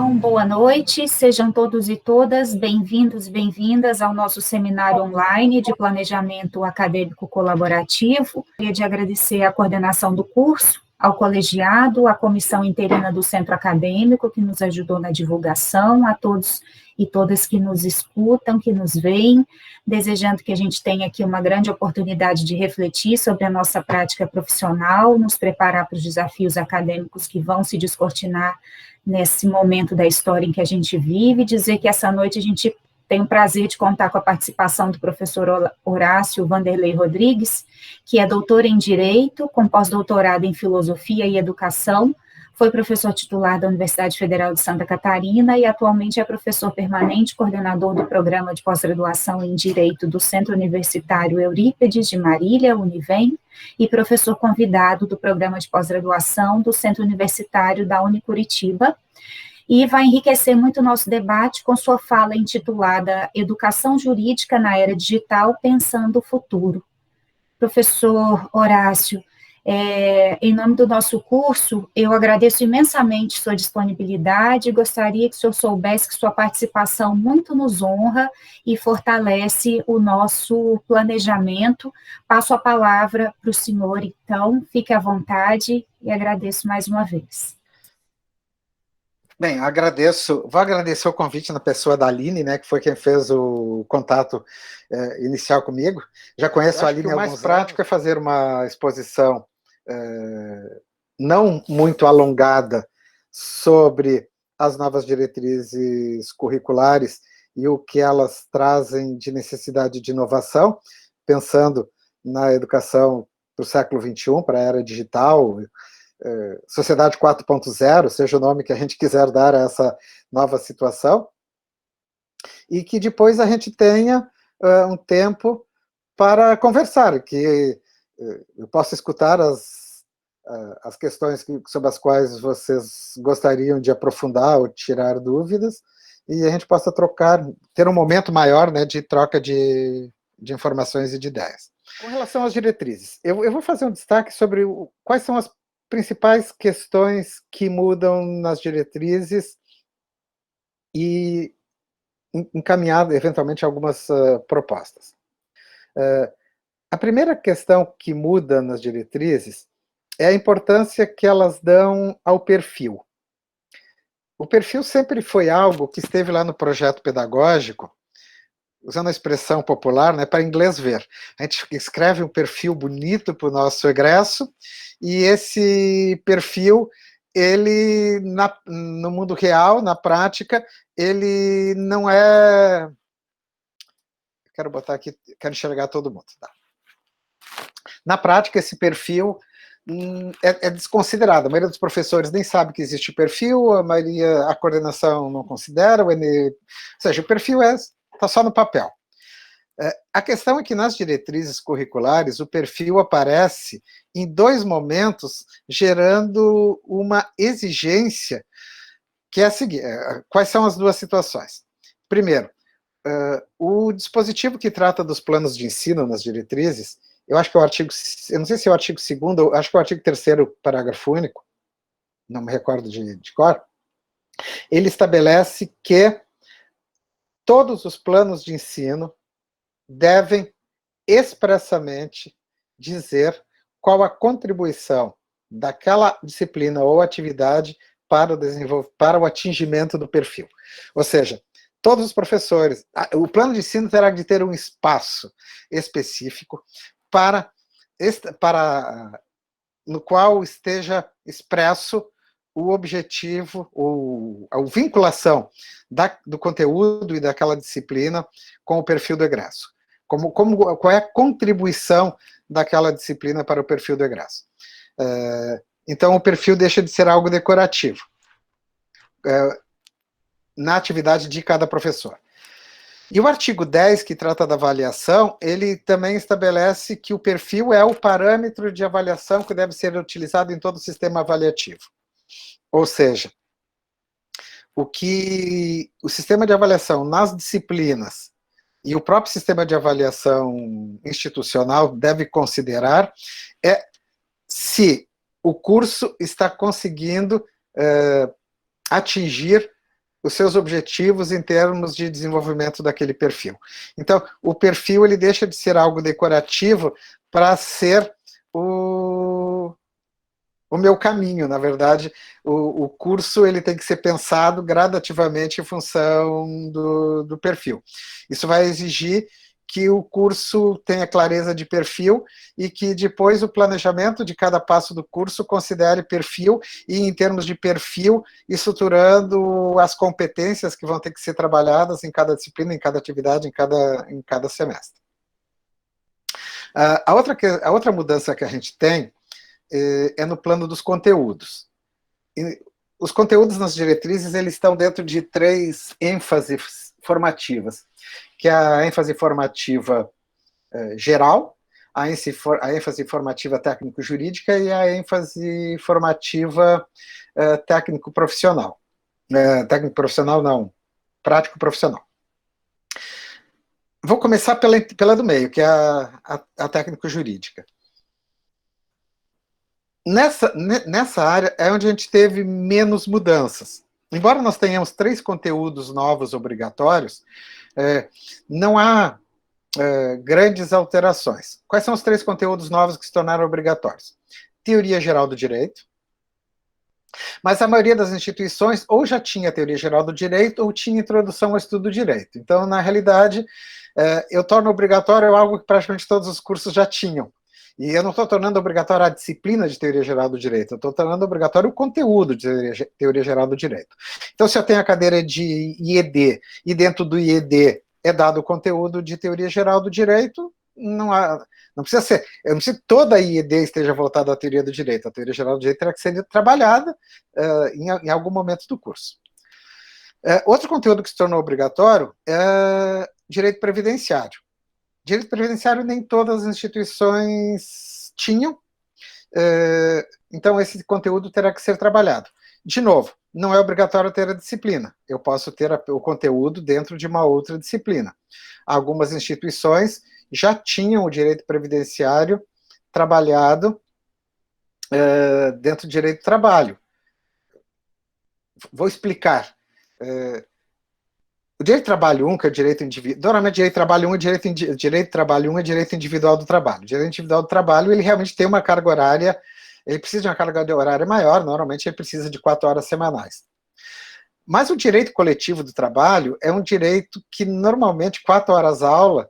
Então, boa noite, sejam todos e todas bem-vindos e bem-vindas ao nosso seminário online de planejamento acadêmico colaborativo. Queria de agradecer a coordenação do curso, ao colegiado, à comissão interina do centro acadêmico, que nos ajudou na divulgação, a todos e todas que nos escutam, que nos veem, desejando que a gente tenha aqui uma grande oportunidade de refletir sobre a nossa prática profissional, nos preparar para os desafios acadêmicos que vão se descortinar nesse momento da história em que a gente vive, dizer que essa noite a gente tem o prazer de contar com a participação do professor Horácio Vanderlei Rodrigues, que é doutor em Direito, com pós-doutorado em Filosofia e Educação, foi professor titular da Universidade Federal de Santa Catarina e atualmente é professor permanente, coordenador do programa de pós-graduação em Direito do Centro Universitário Eurípides de Marília, Univem, e professor convidado do programa de pós-graduação do Centro Universitário da Unicuritiba, e vai enriquecer muito o nosso debate com sua fala intitulada Educação Jurídica na Era Digital, Pensando o Futuro. Professor Horácio, em nome do nosso curso, eu agradeço imensamente sua disponibilidade e gostaria que o senhor soubesse que sua participação muito nos honra e fortalece o nosso planejamento. Passo a palavra para o senhor, então, fique à vontade e agradeço mais uma vez. Bem, vou agradecer o convite na pessoa da Aline, né, que foi quem fez o contato inicial comigo. Já conheço a Aline há alguns anos. O mais prático é fazer uma exposição não muito alongada sobre as novas diretrizes curriculares e o que elas trazem de necessidade de inovação, pensando na educação do século XXI, para a era digital, Sociedade 4.0, seja o nome que a gente quiser dar a essa nova situação, e que depois a gente tenha um tempo para conversar, que eu possa escutar as questões sobre as quais vocês gostariam de aprofundar ou tirar dúvidas, e a gente possa ter um momento maior, né, de troca de informações e de ideias. Com relação às diretrizes, eu vou fazer um destaque sobre quais são as principais questões que mudam nas diretrizes e encaminhar, eventualmente, algumas propostas. A primeira questão que muda nas diretrizes é a importância que elas dão ao perfil. O perfil sempre foi algo que esteve lá no projeto pedagógico, usando a expressão popular, né, para inglês ver. A gente escreve um perfil bonito para o nosso egresso, e esse perfil, ele, no mundo real, na prática, ele não é... Quero botar aqui, quero enxergar todo mundo. Tá? Na prática, esse perfil é desconsiderado. A maioria dos professores nem sabe que existe perfil, a coordenação não considera, ou seja, o perfil está só no papel. A questão é que nas diretrizes curriculares o perfil aparece em dois momentos, gerando uma exigência que é a seguinte. Quais são as duas situações? Primeiro, o dispositivo que trata dos planos de ensino nas diretrizes, eu acho que é o artigo, eu não sei se é o artigo 2º, acho que é o artigo 3º, parágrafo único, não me recordo de cor, ele estabelece que todos os planos de ensino devem expressamente dizer qual a contribuição daquela disciplina ou atividade para o atingimento do perfil. Ou seja, todos os professores, o plano de ensino terá de ter um espaço específico no qual esteja expresso o objetivo, a vinculação do conteúdo e daquela disciplina com o perfil do egresso. Qual é a contribuição daquela disciplina para o perfil do egresso. Então, o perfil deixa de ser algo decorativo na atividade de cada professor. E o artigo 10, que trata da avaliação, ele também estabelece que o perfil é o parâmetro de avaliação que deve ser utilizado em todo o sistema avaliativo. Ou seja, o sistema de avaliação nas disciplinas e o próprio sistema de avaliação institucional deve considerar se o curso está conseguindo atingir os seus objetivos em termos de desenvolvimento daquele perfil. Então, o perfil ele deixa de ser algo decorativo para ser o meu caminho. Na verdade, o curso ele tem que ser pensado gradativamente em função do perfil. Isso vai exigir que o curso tenha clareza de perfil e que depois o planejamento de cada passo do curso considere perfil e, em termos de perfil, estruturando as competências que vão ter que ser trabalhadas em cada disciplina, em cada atividade, em cada semestre. A outra mudança que a gente tem é no plano dos conteúdos. E os conteúdos nas diretrizes eles estão dentro de 3 ênfases formativas, que é a ênfase formativa geral, a ênfase formativa técnico-jurídica e a ênfase formativa técnico-profissional. Técnico-profissional não, prático-profissional. Vou começar pela do meio, que é a técnico-jurídica. Nessa área é onde a gente teve menos mudanças. Embora nós tenhamos 3 conteúdos novos obrigatórios, não há grandes alterações. Quais são os 3 conteúdos novos que se tornaram obrigatórios? Teoria geral do direito, mas a maioria das instituições ou já tinha teoria geral do direito ou tinha introdução ao estudo do direito. Então, na realidade, eu torno obrigatório algo que praticamente todos os cursos já tinham. E eu não estou tornando obrigatória a disciplina de teoria geral do direito, eu estou tornando obrigatório o conteúdo de teoria geral do direito. Então, se eu tenho a cadeira de IED, e dentro do IED é dado o conteúdo de teoria geral do direito, não precisa ser, eu não preciso que toda a IED esteja voltada à teoria do direito, a teoria geral do direito terá que ser trabalhada em algum momento do curso. Outro conteúdo que se tornou obrigatório é direito previdenciário. Direito previdenciário nem todas as instituições tinham, então esse conteúdo terá que ser trabalhado. De novo, não é obrigatório ter a disciplina, eu posso ter o conteúdo dentro de uma outra disciplina. Algumas instituições já tinham o direito previdenciário trabalhado dentro do direito do trabalho. Vou explicar. O direito de trabalho 1, que é o direito individual, normalmente direito de trabalho 1 é direito de trabalho 1 é direito individual do trabalho. O direito individual do trabalho, ele realmente tem uma carga horária, ele precisa de uma carga horária maior, normalmente ele precisa de 4 horas semanais. Mas o direito coletivo do trabalho é um direito que normalmente 4 horas aula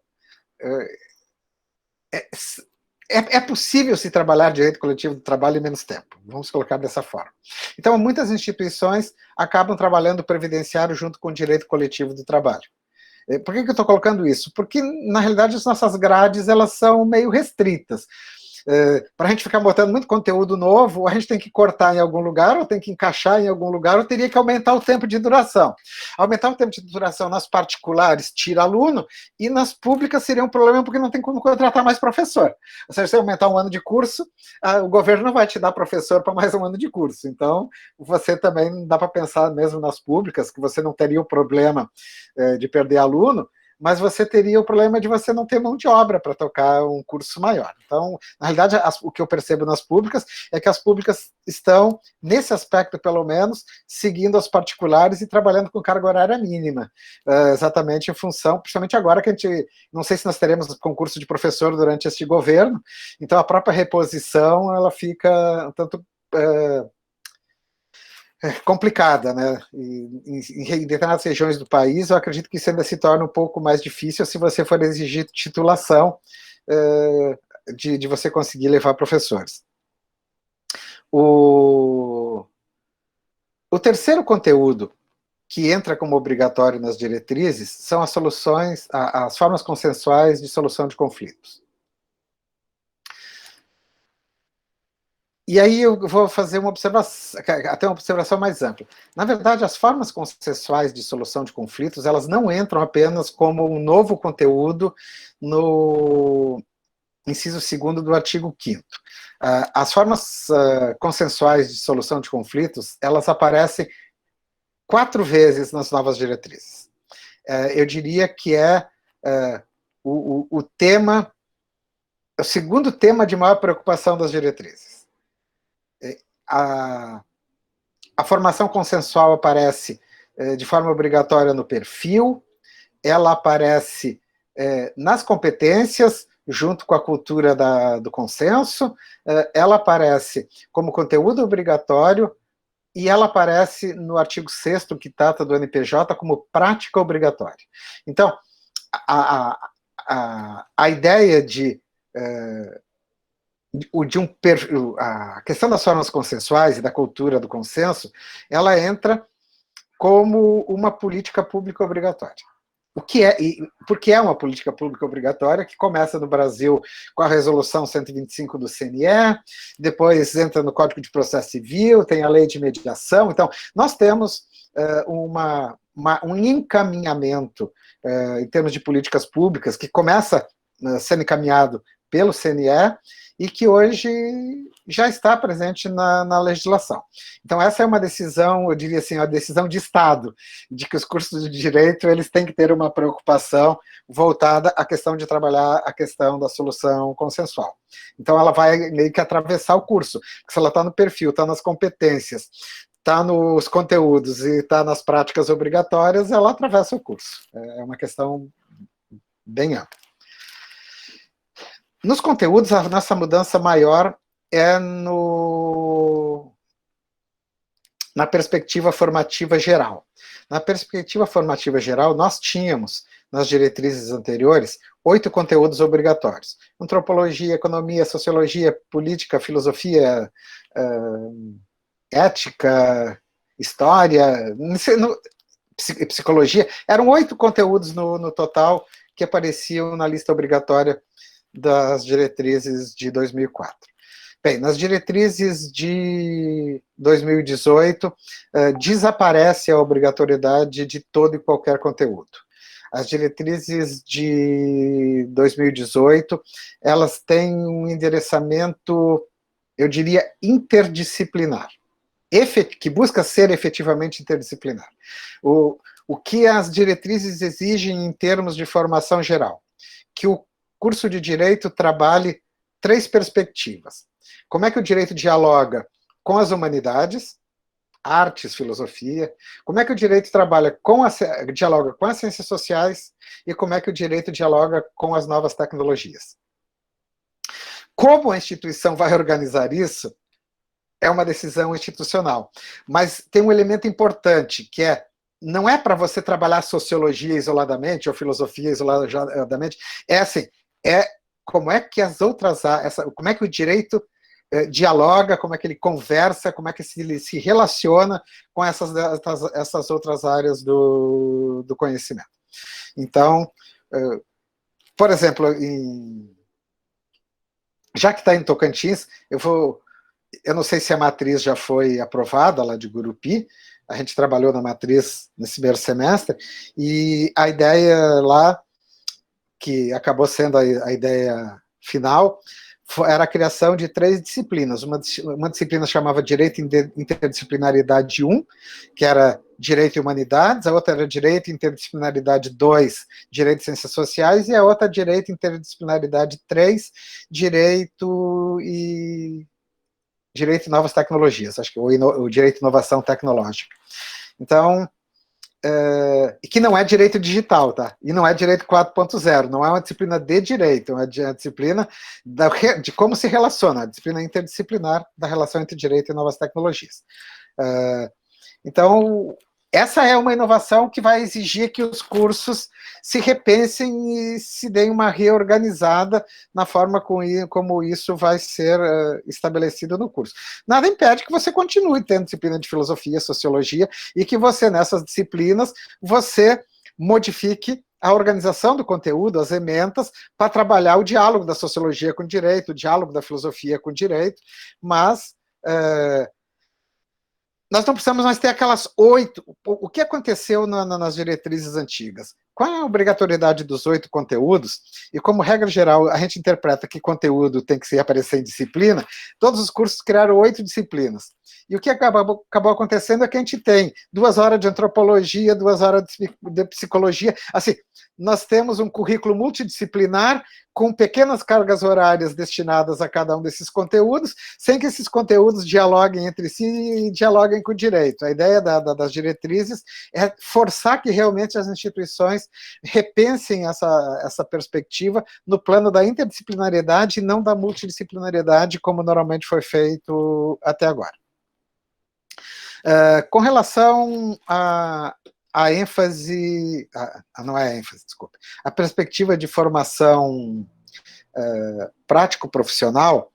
é possível se trabalhar direito coletivo do trabalho em menos tempo, vamos colocar dessa forma. Então, muitas instituições acabam trabalhando o previdenciário junto com o direito coletivo do trabalho. Por que eu estou colocando isso? Porque, na realidade, as nossas grades elas são meio restritas. Para a gente ficar botando muito conteúdo novo, a gente tem que cortar em algum lugar, ou tem que encaixar em algum lugar, ou teria que aumentar o tempo de duração. Aumentar o tempo de duração nas particulares tira aluno, e nas públicas seria um problema porque não tem como contratar mais professor. Ou seja, se aumentar um ano de curso, o governo não vai te dar professor para mais um ano de curso. Então, você também dá para pensar mesmo nas públicas, que você não teria o problema de perder aluno, mas você teria o problema de você não ter mão de obra para tocar um curso maior. Então, na realidade, o que eu percebo nas públicas é que as públicas estão, nesse aspecto pelo menos, seguindo as particulares e trabalhando com carga horária mínima, exatamente em função, principalmente agora que a gente, não sei se nós teremos concurso de professor durante este governo, então a própria reposição, ela fica tanto complicada, né? Em determinadas regiões do país, eu acredito que isso ainda se torna um pouco mais difícil se você for exigir titulação de você conseguir levar professores. O terceiro conteúdo que entra como obrigatório nas diretrizes são as soluções, as formas consensuais de solução de conflitos. E aí eu vou fazer uma observação, até uma observação mais ampla. Na verdade, as formas consensuais de solução de conflitos, elas não entram apenas como um novo conteúdo no inciso 2º do artigo 5º. As formas consensuais de solução de conflitos, elas aparecem 4 vezes nas novas diretrizes. Eu diria que é o tema, o segundo tema de maior preocupação das diretrizes. A formação consensual aparece de forma obrigatória no perfil, ela aparece nas competências, junto com a cultura do consenso, ela aparece como conteúdo obrigatório, e ela aparece no artigo 6º, que trata do NPJ, como prática obrigatória. Então, a ideia a questão das formas consensuais e da cultura do consenso, ela entra como uma política pública obrigatória. Porque é uma política pública obrigatória que começa no Brasil com a resolução 125 do CNE, depois entra no Código de Processo Civil, tem a lei de mediação. Então, nós temos um encaminhamento em termos de políticas públicas que começa sendo encaminhado pelo CNE e que hoje já está presente na legislação. Então, essa é uma decisão, eu diria assim, uma decisão de Estado, de que os cursos de Direito eles têm que ter uma preocupação voltada à questão de trabalhar a questão da solução consensual. Então, ela vai meio que atravessar o curso, porque se ela está no perfil, está nas competências, está nos conteúdos e está nas práticas obrigatórias, ela atravessa o curso. É uma questão bem ampla. Nos conteúdos, a nossa mudança maior é na perspectiva formativa geral. Na perspectiva formativa geral, nós tínhamos, nas diretrizes anteriores, 8 conteúdos obrigatórios. Antropologia, economia, sociologia, política, filosofia, ética, história, psicologia. Eram 8 conteúdos no total que apareciam na lista obrigatória das diretrizes de 2004. Bem, nas diretrizes de 2018, desaparece a obrigatoriedade de todo e qualquer conteúdo. As diretrizes de 2018, elas têm um endereçamento, eu diria, interdisciplinar, que busca ser efetivamente interdisciplinar. O que as diretrizes exigem em termos de formação geral? Que o curso de Direito trabalhe 3 perspectivas. Como é que o direito dialoga com as humanidades, artes, filosofia, como é que o direito dialoga com as ciências sociais e como é que o direito dialoga com as novas tecnologias. Como a instituição vai organizar isso, é uma decisão institucional. Mas tem um elemento importante, que não é para você trabalhar sociologia isoladamente ou filosofia isoladamente, como é que como é que o direito dialoga, como é que ele conversa, como é que ele se relaciona com essas outras áreas do conhecimento. Então, por exemplo, já que está em Tocantins, eu não sei se a matriz já foi aprovada lá de Gurupi, a gente trabalhou na matriz nesse primeiro semestre, e a ideia lá, que acabou sendo a ideia final, era a criação de 3 disciplinas. Uma disciplina chamava Direito e Interdisciplinaridade 1, que era Direito e Humanidades, a outra era Direito e Interdisciplinaridade 2, Direito e Ciências Sociais, e a outra Direito e Interdisciplinaridade 3, Direito e Novas Tecnologias, acho que o Direito e Inovação Tecnológica. Então, que não é direito digital, tá? E não é direito 4.0, não é uma disciplina de direito, é uma disciplina de como se relaciona, a disciplina interdisciplinar da relação entre direito e novas tecnologias. Então, essa é uma inovação que vai exigir que os cursos se repensem e se deem uma reorganizada na forma como isso vai ser estabelecido no curso. Nada impede que você continue tendo disciplina de filosofia, sociologia, e que você, nessas disciplinas, você modifique a organização do conteúdo, as ementas, para trabalhar o diálogo da sociologia com o direito, o diálogo da filosofia com o direito, mas nós não precisamos mais ter aquelas 8. O que aconteceu nas diretrizes antigas? com a obrigatoriedade dos 8 conteúdos, e como regra geral a gente interpreta que conteúdo tem que se aparecer em disciplina, todos os cursos criaram 8 disciplinas. E o que acabou acontecendo é que a gente tem 2 horas de antropologia, 2 horas de psicologia. Assim, nós temos um currículo multidisciplinar com pequenas cargas horárias destinadas a cada um desses conteúdos, sem que esses conteúdos dialoguem entre si e dialoguem com o direito. A ideia das diretrizes é forçar que realmente as instituições repensem essa perspectiva no plano da interdisciplinariedade e não da multidisciplinariedade, como normalmente foi feito até agora. Com relação a ênfase, não é ênfase, desculpe, a perspectiva de formação prático-profissional,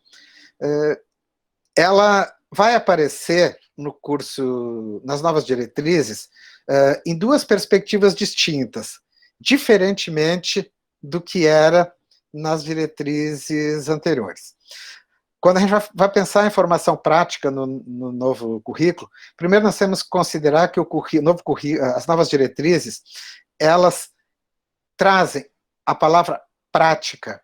ela vai aparecer no curso, nas novas diretrizes, em 2 perspectivas distintas, diferentemente do que era nas diretrizes anteriores. Quando a gente vai pensar em formação prática no novo currículo, primeiro nós temos que considerar que as novas diretrizes, elas trazem a palavra prática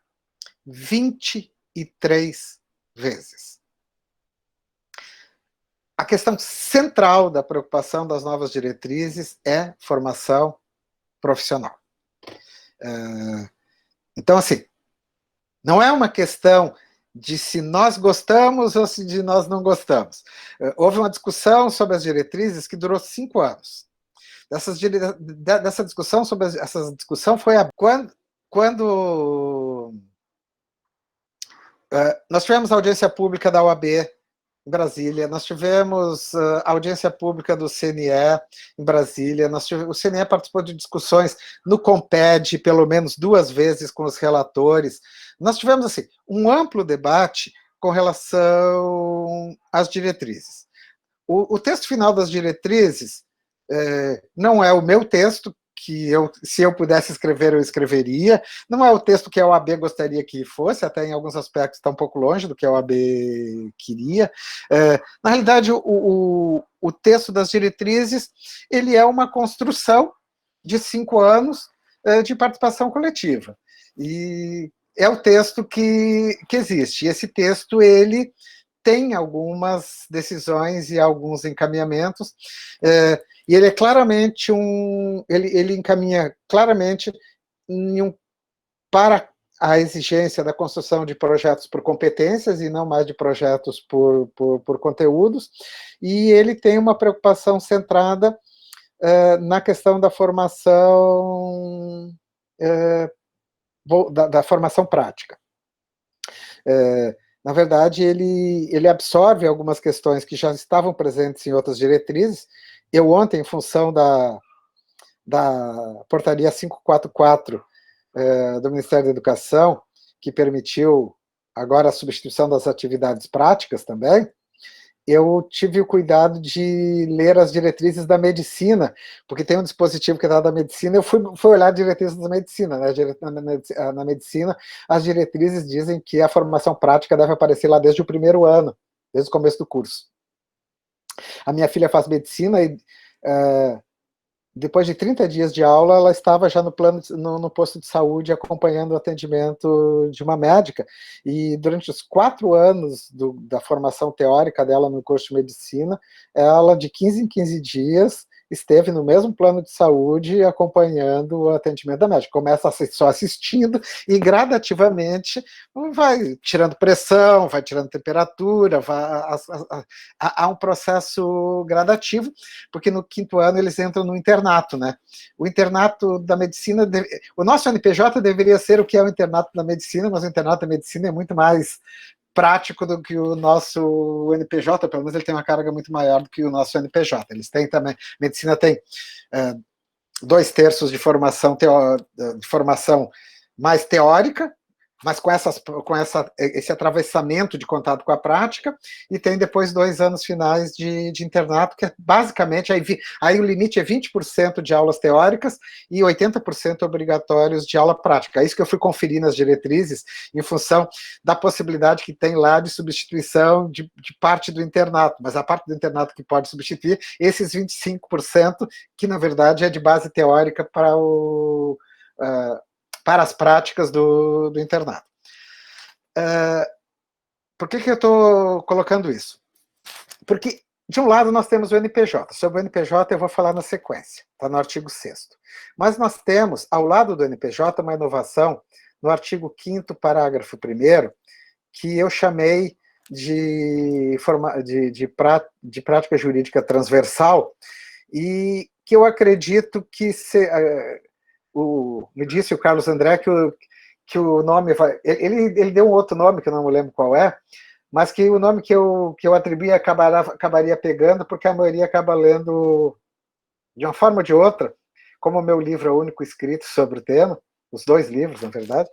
23 vezes. A questão central da preocupação das novas diretrizes é formação profissional. Então, assim, não é uma questão de se nós gostamos ou se de nós não gostamos. Houve uma discussão sobre as diretrizes que durou 5 anos. Dessa discussão essa discussão foi quando nós tivemos a audiência pública da OAB em Brasília, nós tivemos a audiência pública do CNE em Brasília, o CNE participou de discussões no COMPED pelo menos 2 vezes com os relatores. Nós tivemos assim, um amplo debate com relação às diretrizes. O texto final das diretrizes não é o meu texto, que se eu pudesse escrever, eu escreveria. Não é o texto que a OAB gostaria que fosse, até em alguns aspectos está um pouco longe do que a OAB queria. Na realidade, o texto das diretrizes, ele é uma construção de 5 anos de participação coletiva. E é o texto que existe. E esse texto, ele tem algumas decisões e alguns encaminhamentos, e ele é claramente ele encaminha claramente para a exigência da construção de projetos por competências e não mais de projetos por conteúdos, e ele tem uma preocupação centrada na questão da formação da formação prática. Na verdade, ele absorve algumas questões que já estavam presentes em outras diretrizes. Eu ontem, em função da portaria 544 do Ministério da Educação, que permitiu agora a substituição das atividades práticas também, eu tive o cuidado de ler as diretrizes da medicina, porque tem um dispositivo que é dado da medicina, eu fui olhar as diretrizes da medicina, né? Na medicina, as diretrizes dizem que a formação prática deve aparecer lá desde o 1º ano, desde o começo do curso. A minha filha faz medicina e depois de 30 dias de aula, ela estava já no posto de saúde acompanhando o atendimento de uma médica, e durante os 4 anos da formação teórica dela no curso de medicina, ela de 15 em 15 dias esteve no mesmo plano de saúde acompanhando o atendimento da médica. Começa só assistindo e gradativamente vai tirando pressão, vai tirando temperatura, há um processo gradativo, porque no 5º ano eles entram no internato, né? O internato da medicina, o nosso NPJ deveria ser o que é o internato da medicina, mas o internato da medicina é muito mais prático do que o nosso NPJ, pelo menos ele tem uma carga muito maior do que o nosso NPJ. Eles têm também, medicina tem 2/3 de formação mais teórica, mas com esse atravessamento de contato com a prática, e tem depois 2 anos finais de internato, que é basicamente, aí o limite é 20% de aulas teóricas e 80% obrigatórios de aula prática. É isso que eu fui conferir nas diretrizes, em função da possibilidade que tem lá de substituição de parte do internato, mas a parte do internato que pode substituir, esses 25%, que na verdade é de base teórica para as práticas do internato. Por que eu estou colocando isso? Porque, de um lado, nós temos o NPJ. Sobre o NPJ eu vou falar na sequência, está no artigo 6º. Mas nós temos, ao lado do NPJ, uma inovação no artigo 5º, parágrafo 1º, que eu chamei de prática jurídica transversal, e que eu acredito que me disse o Carlos André que o nome ele deu um outro nome que eu não me lembro qual é, mas que o nome que eu atribuí acabaria pegando, porque a maioria acaba lendo de uma forma ou de outra, como o meu livro é o único escrito sobre o tema, os 2 livros, na verdade,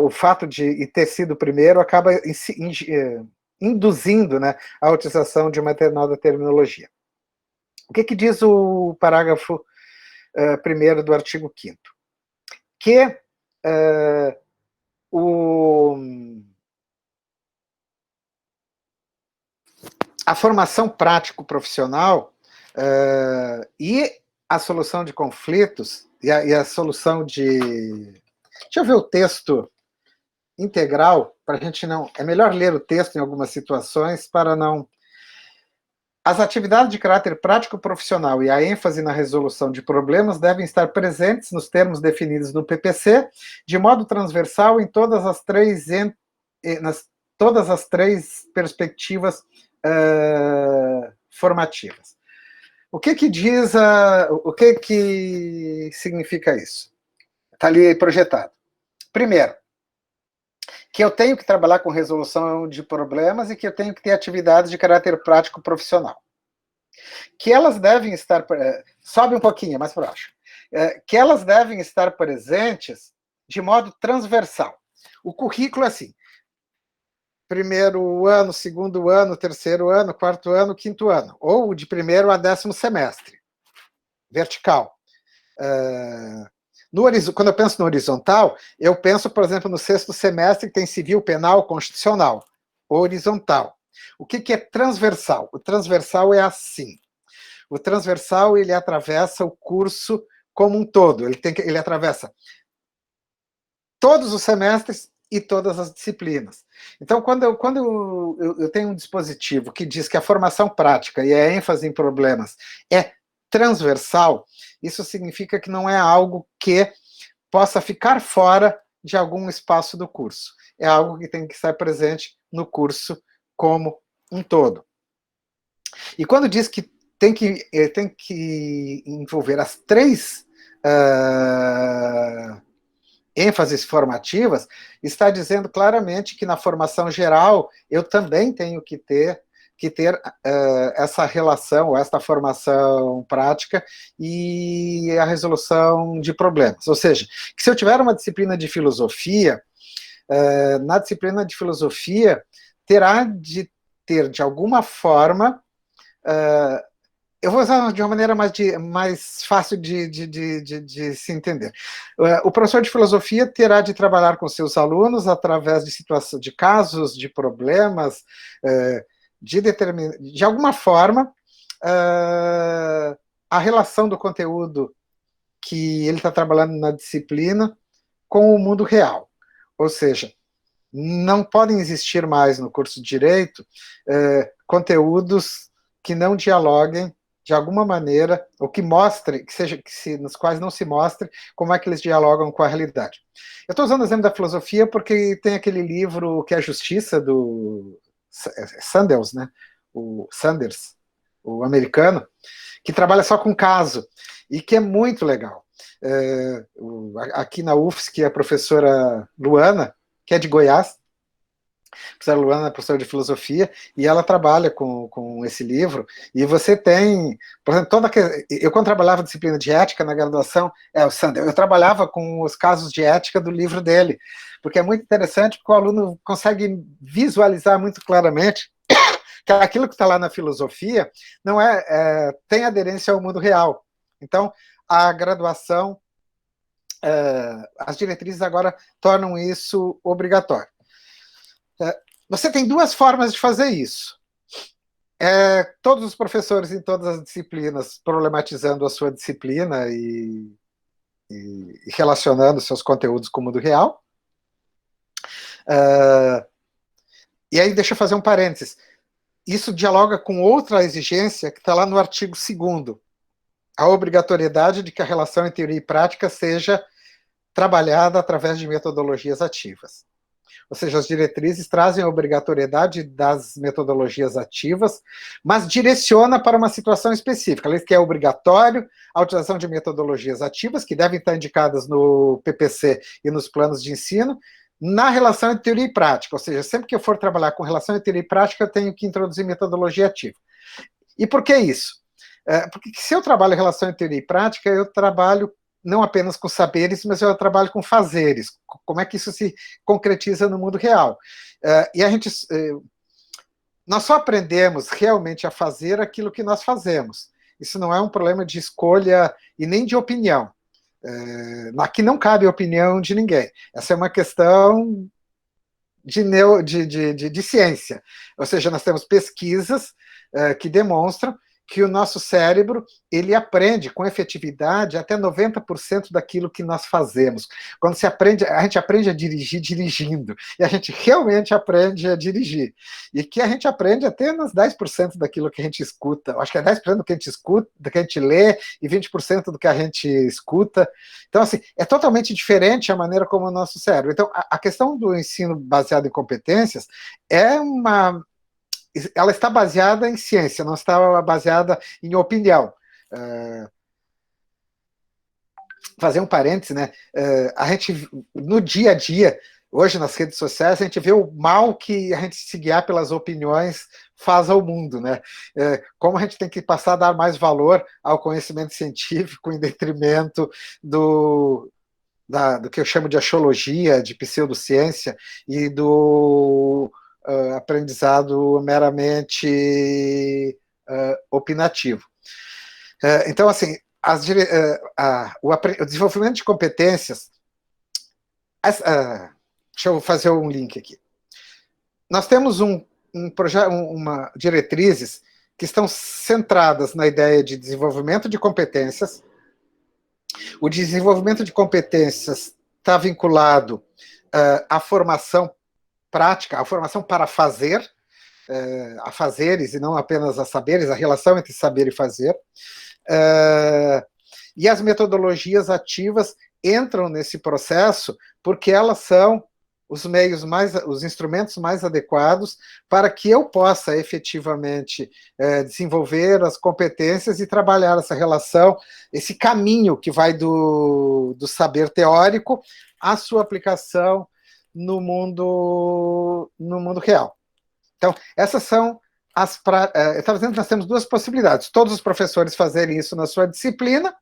o fato de ter sido o primeiro acaba induzindo, né, a utilização de uma determinada terminologia. O que diz o parágrafo 1º do artigo 5º? Que a formação prático-profissional e a solução de conflitos e a solução de... Deixa eu ver o texto integral, para a gente não... É melhor ler o texto em algumas situações para não... As atividades de caráter prático-profissional e a ênfase na resolução de problemas devem estar presentes nos termos definidos no PPC, de modo transversal em todas as 3 perspectivas formativas. O que diz o que significa isso? Está ali projetado. Primeiro, que eu tenho que trabalhar com resolução de problemas e que eu tenho que ter atividades de caráter prático profissional. Que elas devem estar... sobe um pouquinho, mais para baixo. Que elas devem estar presentes de modo transversal. O currículo é assim: 1º ano, 2º ano, 3º ano, 4º ano, 5º ano. Ou de 1º a 10º semestre. Vertical. Quando eu penso no horizontal, eu penso, por exemplo, no 6º semestre, que tem civil, penal, constitucional. Horizontal. O que é transversal? O transversal é assim. O transversal, ele atravessa o curso como um todo. Ele atravessa todos os semestres e todas as disciplinas. Então, quando eu tenho um dispositivo que diz que a formação prática e a ênfase em problemas é transversal, isso significa que não é algo que possa ficar fora de algum espaço do curso. É algo que tem que estar presente no curso como um todo. E quando diz que tem que envolver as 3 ênfases formativas, está dizendo claramente que na formação geral eu também tenho que ter essa relação, ou esta formação prática e a resolução de problemas. Ou seja, que se eu tiver uma disciplina de filosofia, na disciplina de filosofia terá de ter, de alguma forma, eu vou usar de uma maneira mais fácil de se entender. O professor de filosofia terá de trabalhar com seus alunos através de casos, de problemas, de alguma forma, a relação do conteúdo que ele está trabalhando na disciplina com o mundo real. Ou seja, não podem existir mais no curso de Direito conteúdos que não dialoguem de alguma maneira, ou que mostrem, nos quais não se mostre como é que eles dialogam com a realidade. Eu estou usando o exemplo da filosofia porque tem aquele livro que é a Justiça, do Sanders, né? O Sanders, o americano, que trabalha só com caso, e que é muito legal. Aqui na UFSC, a professora Luana, que é de Goiás, A professora Luana é professora de filosofia, e ela trabalha com esse livro, e você tem, por exemplo, eu quando trabalhava disciplina de ética na graduação, o Sander, eu trabalhava com os casos de ética do livro dele, porque é muito interessante, porque o aluno consegue visualizar muito claramente que aquilo que está lá na filosofia não tem aderência ao mundo real. Então, a graduação, as diretrizes agora tornam isso obrigatório. Você tem duas formas de fazer isso. Todos os professores em todas as disciplinas problematizando a sua disciplina e relacionando seus conteúdos com o mundo real. E aí, deixa eu fazer um parênteses. Isso dialoga com outra exigência que está lá no artigo 2º, a obrigatoriedade de que a relação entre teoria e prática seja trabalhada através de metodologias ativas. Ou seja, as diretrizes trazem a obrigatoriedade das metodologias ativas, mas direciona para uma situação específica. Ela diz que é obrigatório a utilização de metodologias ativas, que devem estar indicadas no PPC e nos planos de ensino, na relação entre teoria e prática. Ou seja, sempre que eu for trabalhar com relação entre teoria e prática, eu tenho que introduzir metodologia ativa. E por que isso? Porque se eu trabalho em relação entre teoria e prática, eu trabalho não apenas com saberes, mas eu trabalho com fazeres. Como é que isso se concretiza no mundo real? E nós só aprendemos realmente a fazer aquilo que nós fazemos. Isso não é um problema de escolha e nem de opinião. Aqui não cabe a opinião de ninguém. Essa é uma questão de ciência. Ou seja, nós temos pesquisas que demonstram que o nosso cérebro, ele aprende com efetividade até 90% daquilo que nós fazemos. Quando a gente aprende a dirigir dirigindo, e a gente realmente aprende a dirigir. E que a gente aprende apenas 10% daquilo que a gente escuta. Eu acho que é 10% do que a gente escuta, do que a gente lê, e 20% do que a gente escuta. Então, assim, é totalmente diferente a maneira como o nosso cérebro. Então, a questão do ensino baseado em competências ela está baseada em ciência, não está baseada em opinião. Fazer um parêntese, né? A gente, no dia a dia, hoje nas redes sociais, a gente vê o mal que a gente se guiar pelas opiniões faz ao mundo, né? Como a gente tem que passar a dar mais valor ao conhecimento científico em detrimento do que eu chamo de axiologia, de pseudociência e do aprendizado meramente opinativo. Então, assim, o desenvolvimento de competências... deixa eu fazer um link aqui. Nós temos diretrizes que estão centradas na ideia de desenvolvimento de competências. O desenvolvimento de competências está vinculado à formação prática, a formação para fazer, a fazeres e não apenas a saberes, a relação entre saber e fazer. E as metodologias ativas entram nesse processo porque elas são os instrumentos mais adequados para que eu possa efetivamente desenvolver as competências e trabalhar essa relação, esse caminho que vai do saber teórico à sua aplicação no mundo real. Então, essas são eu estava dizendo que nós temos duas possibilidades. Todos os professores fazerem isso na sua disciplina,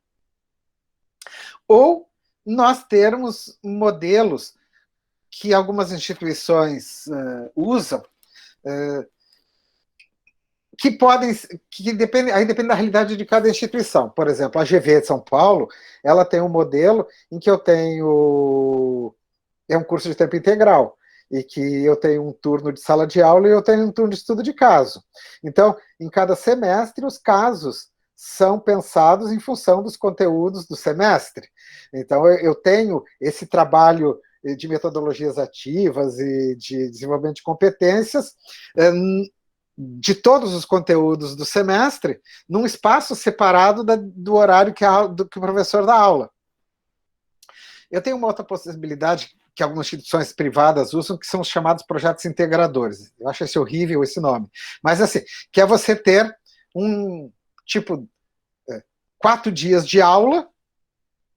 ou nós termos modelos que algumas instituições usam, que depende da realidade de cada instituição. Por exemplo, a GV de São Paulo, ela tem um modelo em que eu tenho... É um curso de tempo integral, e que eu tenho um turno de sala de aula e eu tenho um turno de estudo de caso. Então, em cada semestre, os casos são pensados em função dos conteúdos do semestre. Então, eu tenho esse trabalho de metodologias ativas e de desenvolvimento de competências de todos os conteúdos do semestre num espaço separado do horário que o professor dá aula. Eu tenho uma outra possibilidade que algumas instituições privadas usam, que são os chamados projetos integradores. Eu acho esse horrível, esse nome. Mas, assim, que é você ter 4 dias de aula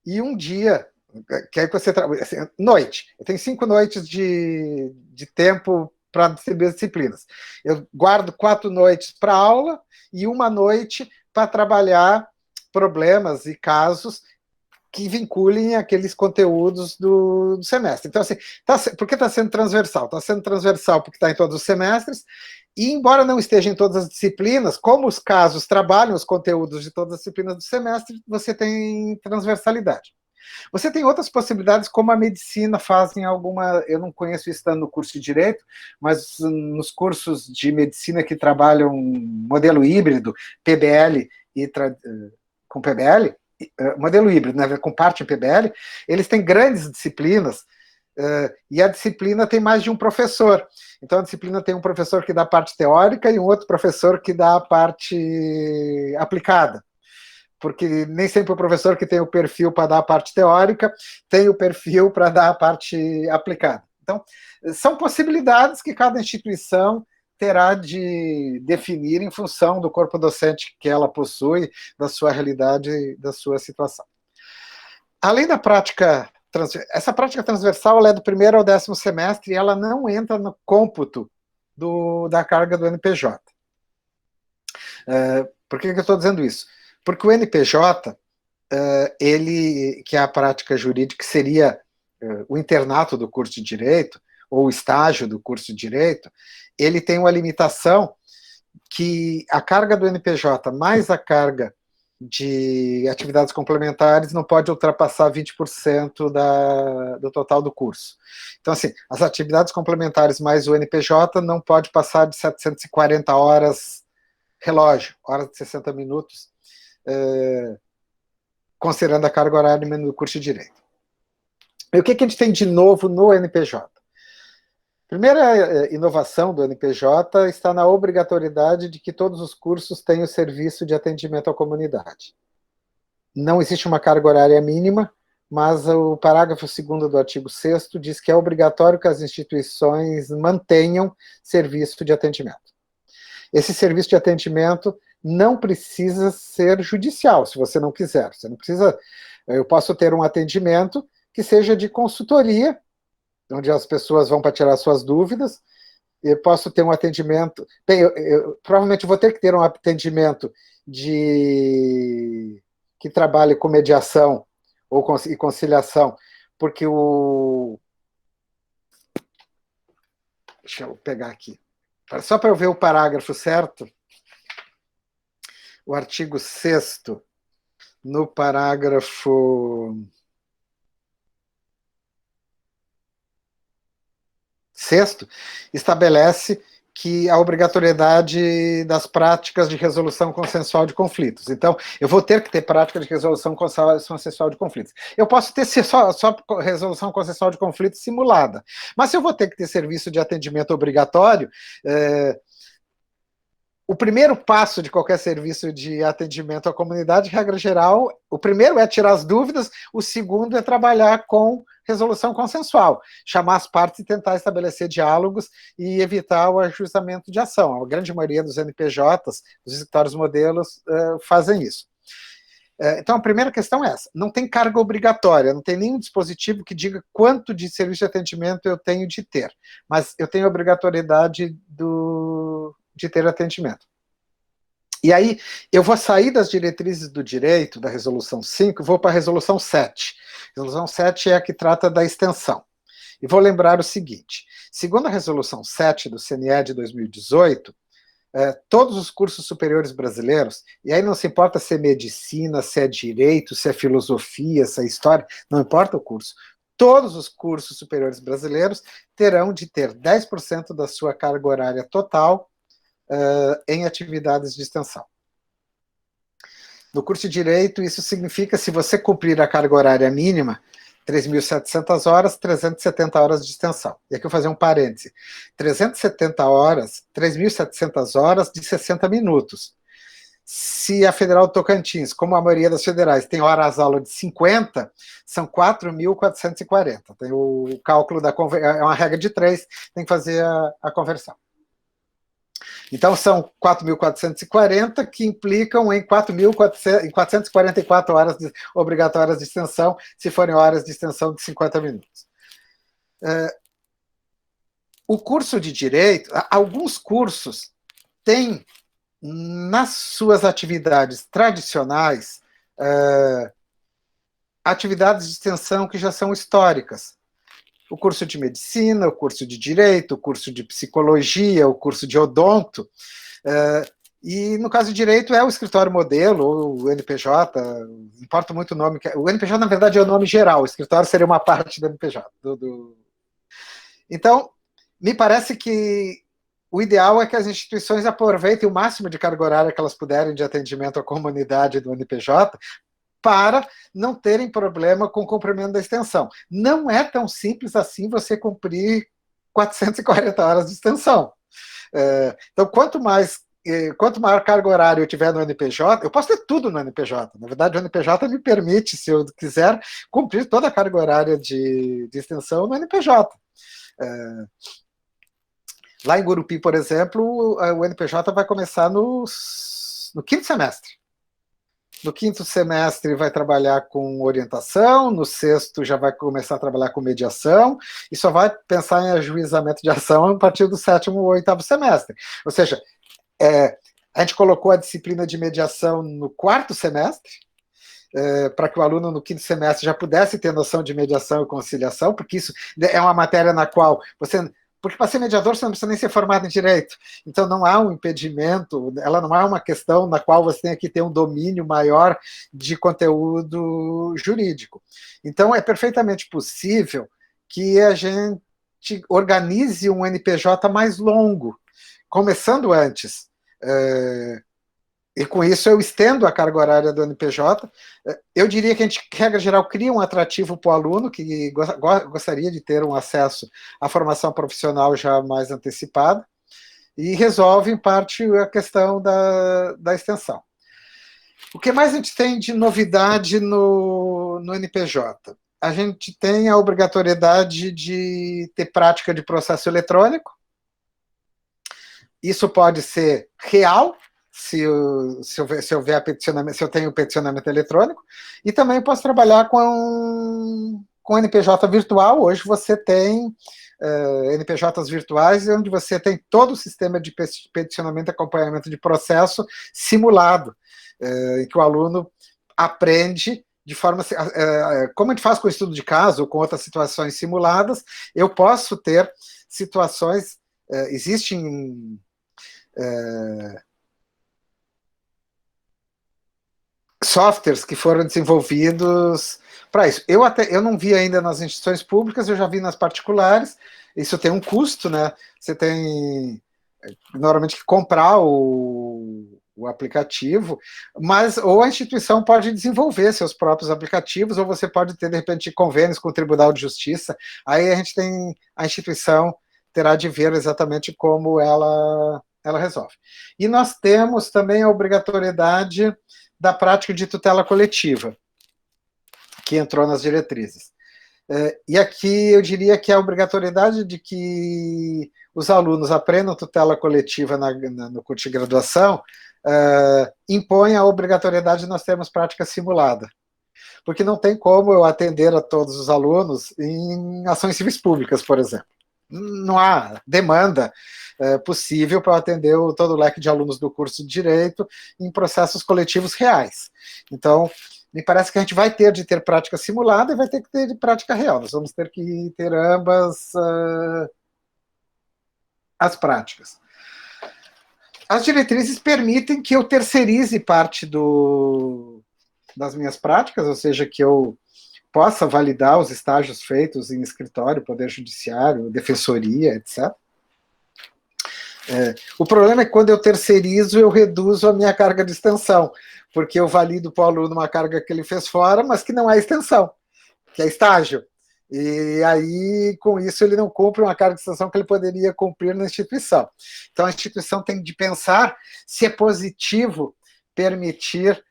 e um dia, que aí você trabalha, assim, noite. Eu tenho 5 noites de tempo para distribuir as disciplinas. Eu guardo 4 noites para aula e 1 noite para trabalhar problemas e casos que vinculem aqueles conteúdos do semestre. Então, assim, por que está sendo transversal? Está sendo transversal porque está em todos os semestres, e embora não esteja em todas as disciplinas, como os casos trabalham os conteúdos de todas as disciplinas do semestre, você tem transversalidade. Você tem outras possibilidades, como a medicina fazem alguma... Eu não conheço isso estando no curso de Direito, mas nos cursos de medicina que trabalham modelo híbrido, PBL com PBL, modelo híbrido, né, com parte em PBL, eles têm grandes disciplinas, e a disciplina tem mais de um professor. Então, a disciplina tem um professor que dá a parte teórica e um outro professor que dá a parte aplicada. Porque nem sempre o professor que tem o perfil para dar a parte teórica tem o perfil para dar a parte aplicada. Então, são possibilidades que cada instituição terá de definir em função do corpo docente que ela possui, da sua realidade, da sua situação. Além da prática, essa prática transversal ela é do 1º ao 10º semestre e ela não entra no cômputo da carga do NPJ. Por que eu estou dizendo isso? Porque o NPJ, ele, que é a prática jurídica, que seria o internato do curso de Direito, ou o estágio do curso de Direito, ele tem uma limitação que a carga do NPJ mais a carga de atividades complementares não pode ultrapassar 20% do total do curso. Então, assim, as atividades complementares mais o NPJ não pode passar de 740 horas relógio, horas de 60 minutos, considerando a carga horária mínima do curso de Direito. E o que a gente tem de novo no NPJ? A primeira inovação do NPJ está na obrigatoriedade de que todos os cursos tenham serviço de atendimento à comunidade. Não existe uma carga horária mínima, mas o parágrafo 2º do artigo 6º diz que é obrigatório que as instituições mantenham serviço de atendimento. Esse serviço de atendimento não precisa ser judicial, se você não quiser. Você não precisa... Eu posso ter um atendimento que seja de consultoria, onde as pessoas vão para tirar suas dúvidas. Eu posso ter um atendimento... Bem, eu provavelmente vou ter que ter um atendimento que trabalhe com mediação e conciliação, porque Deixa eu pegar aqui. Só para eu ver o parágrafo certo, o artigo 6º, no parágrafo 6º, estabelece que a obrigatoriedade das práticas de resolução consensual de conflitos. Então, eu vou ter que ter prática de resolução consensual de conflitos. Eu posso ter só resolução consensual de conflitos simulada, mas se eu vou ter que ter serviço de atendimento obrigatório, o primeiro passo de qualquer serviço de atendimento à comunidade, regra geral, o primeiro é tirar as dúvidas, o segundo é trabalhar com resolução consensual, chamar as partes e tentar estabelecer diálogos e evitar o ajustamento de ação. A grande maioria dos NPJs, dos escritórios modelos, fazem isso. Então, a primeira questão é essa. Não tem carga obrigatória, não tem nenhum dispositivo que diga quanto de serviço de atendimento eu tenho de ter, mas eu tenho a obrigatoriedade de ter atendimento. E aí, eu vou sair das diretrizes do direito, da resolução 5, vou para a resolução 7. A resolução 7 é a que trata da extensão. E vou lembrar o seguinte, segundo a resolução 7 do CNE de 2018, todos os cursos superiores brasileiros, e aí não se importa se é medicina, se é direito, se é filosofia, se é história, não importa o curso, todos os cursos superiores brasileiros terão de ter 10% da sua carga horária total em atividades de extensão. No curso de Direito, isso significa, se você cumprir a carga horária mínima, 3.700 horas, 370 horas de extensão. E aqui eu vou fazer um parêntese. 370 horas, 3.700 horas de 60 minutos. Se a Federal do Tocantins, como a maioria das federais, tem horas-aula de 50, são 4.440. Tem o cálculo é uma regra de 3, tem que fazer a conversão. Então, são 4.440 que implicam em 4.444 horas obrigatórias de extensão, se forem horas de extensão de 50 minutos. o curso de Direito, alguns cursos têm, nas suas atividades tradicionais, atividades de extensão que já são históricas. O curso de Medicina, o curso de Direito, o curso de Psicologia, o curso de Odonto, e no caso de Direito é o escritório modelo, ou o NPJ, importa muito o nome. O NPJ, na verdade, é o nome geral, o escritório seria uma parte do NPJ. Então, me parece que o ideal é que as instituições aproveitem o máximo de carga horária que elas puderem de atendimento à comunidade do NPJ, para não terem problema com o cumprimento da extensão. Não é tão simples assim você cumprir 440 horas de extensão. Então, quanto maior carga horária eu tiver no NPJ, eu posso ter tudo no NPJ. Na verdade, o NPJ me permite, se eu quiser, cumprir toda a carga horária de extensão no NPJ. Lá em Gurupi, por exemplo, o NPJ vai começar no 5º semestre. No 5º semestre vai trabalhar com orientação, no 6º já vai começar a trabalhar com mediação, e só vai pensar em ajuizamento de ação a partir do 7º ou 8º semestre. Ou seja, a gente colocou a disciplina de mediação no 4º semestre, para que o aluno no 5º semestre já pudesse ter noção de mediação e conciliação, porque isso é uma matéria na qual porque para ser mediador você não precisa nem ser formado em direito, então não há um impedimento, ela não é uma questão na qual você tenha que ter um domínio maior de conteúdo jurídico. Então é perfeitamente possível que a gente organize um NPJ mais longo, começando antes, e com isso eu estendo a carga horária do NPJ. Eu diria que a gente, regra geral, cria um atrativo para o aluno que gostaria de ter um acesso à formação profissional já mais antecipada e resolve, em parte, a questão da extensão. O que mais a gente tem de novidade no NPJ? A gente tem a obrigatoriedade de ter prática de processo eletrônico. Isso pode ser real, se houver peticionamento, se eu tenho peticionamento eletrônico, e também posso trabalhar com NPJ virtual. Hoje você tem NPJs virtuais, onde você tem todo o sistema de peticionamento e acompanhamento de processo simulado, em que o aluno aprende de forma... como a gente faz com o estudo de caso, ou com outras situações simuladas, eu posso ter situações... existem... softwares que foram desenvolvidos para isso. Eu não vi ainda nas instituições públicas, eu já vi nas particulares. Isso tem um custo, né? Você tem normalmente que comprar o aplicativo, mas ou a instituição pode desenvolver seus próprios aplicativos, ou você pode ter, de repente, convênios com o Tribunal de Justiça. Aí a instituição terá de ver exatamente como ela resolve. E nós temos também a obrigatoriedade da prática de tutela coletiva, que entrou nas diretrizes. E aqui eu diria que a obrigatoriedade de que os alunos aprendam tutela coletiva no curso de graduação impõe a obrigatoriedade de nós termos prática simulada. Porque não tem como eu atender a todos os alunos em ações civis públicas, por exemplo. Não há demanda possível para atender todo o leque de alunos do curso de Direito em processos coletivos reais. Então, me parece que a gente vai ter de ter prática simulada e vai ter que ter de prática real. Nós vamos ter que ter ambas as práticas. As diretrizes permitem que eu terceirize parte das minhas práticas, ou seja, que eu possa validar os estágios feitos em escritório, poder judiciário, defensoria, etc. O problema é que quando eu terceirizo, eu reduzo a minha carga de extensão, porque eu valido para o aluno uma carga que ele fez fora, mas que não é extensão, que é estágio. E aí, com isso, ele não cumpre uma carga de extensão que ele poderia cumprir na instituição. Então, a instituição tem de pensar se é positivo permitir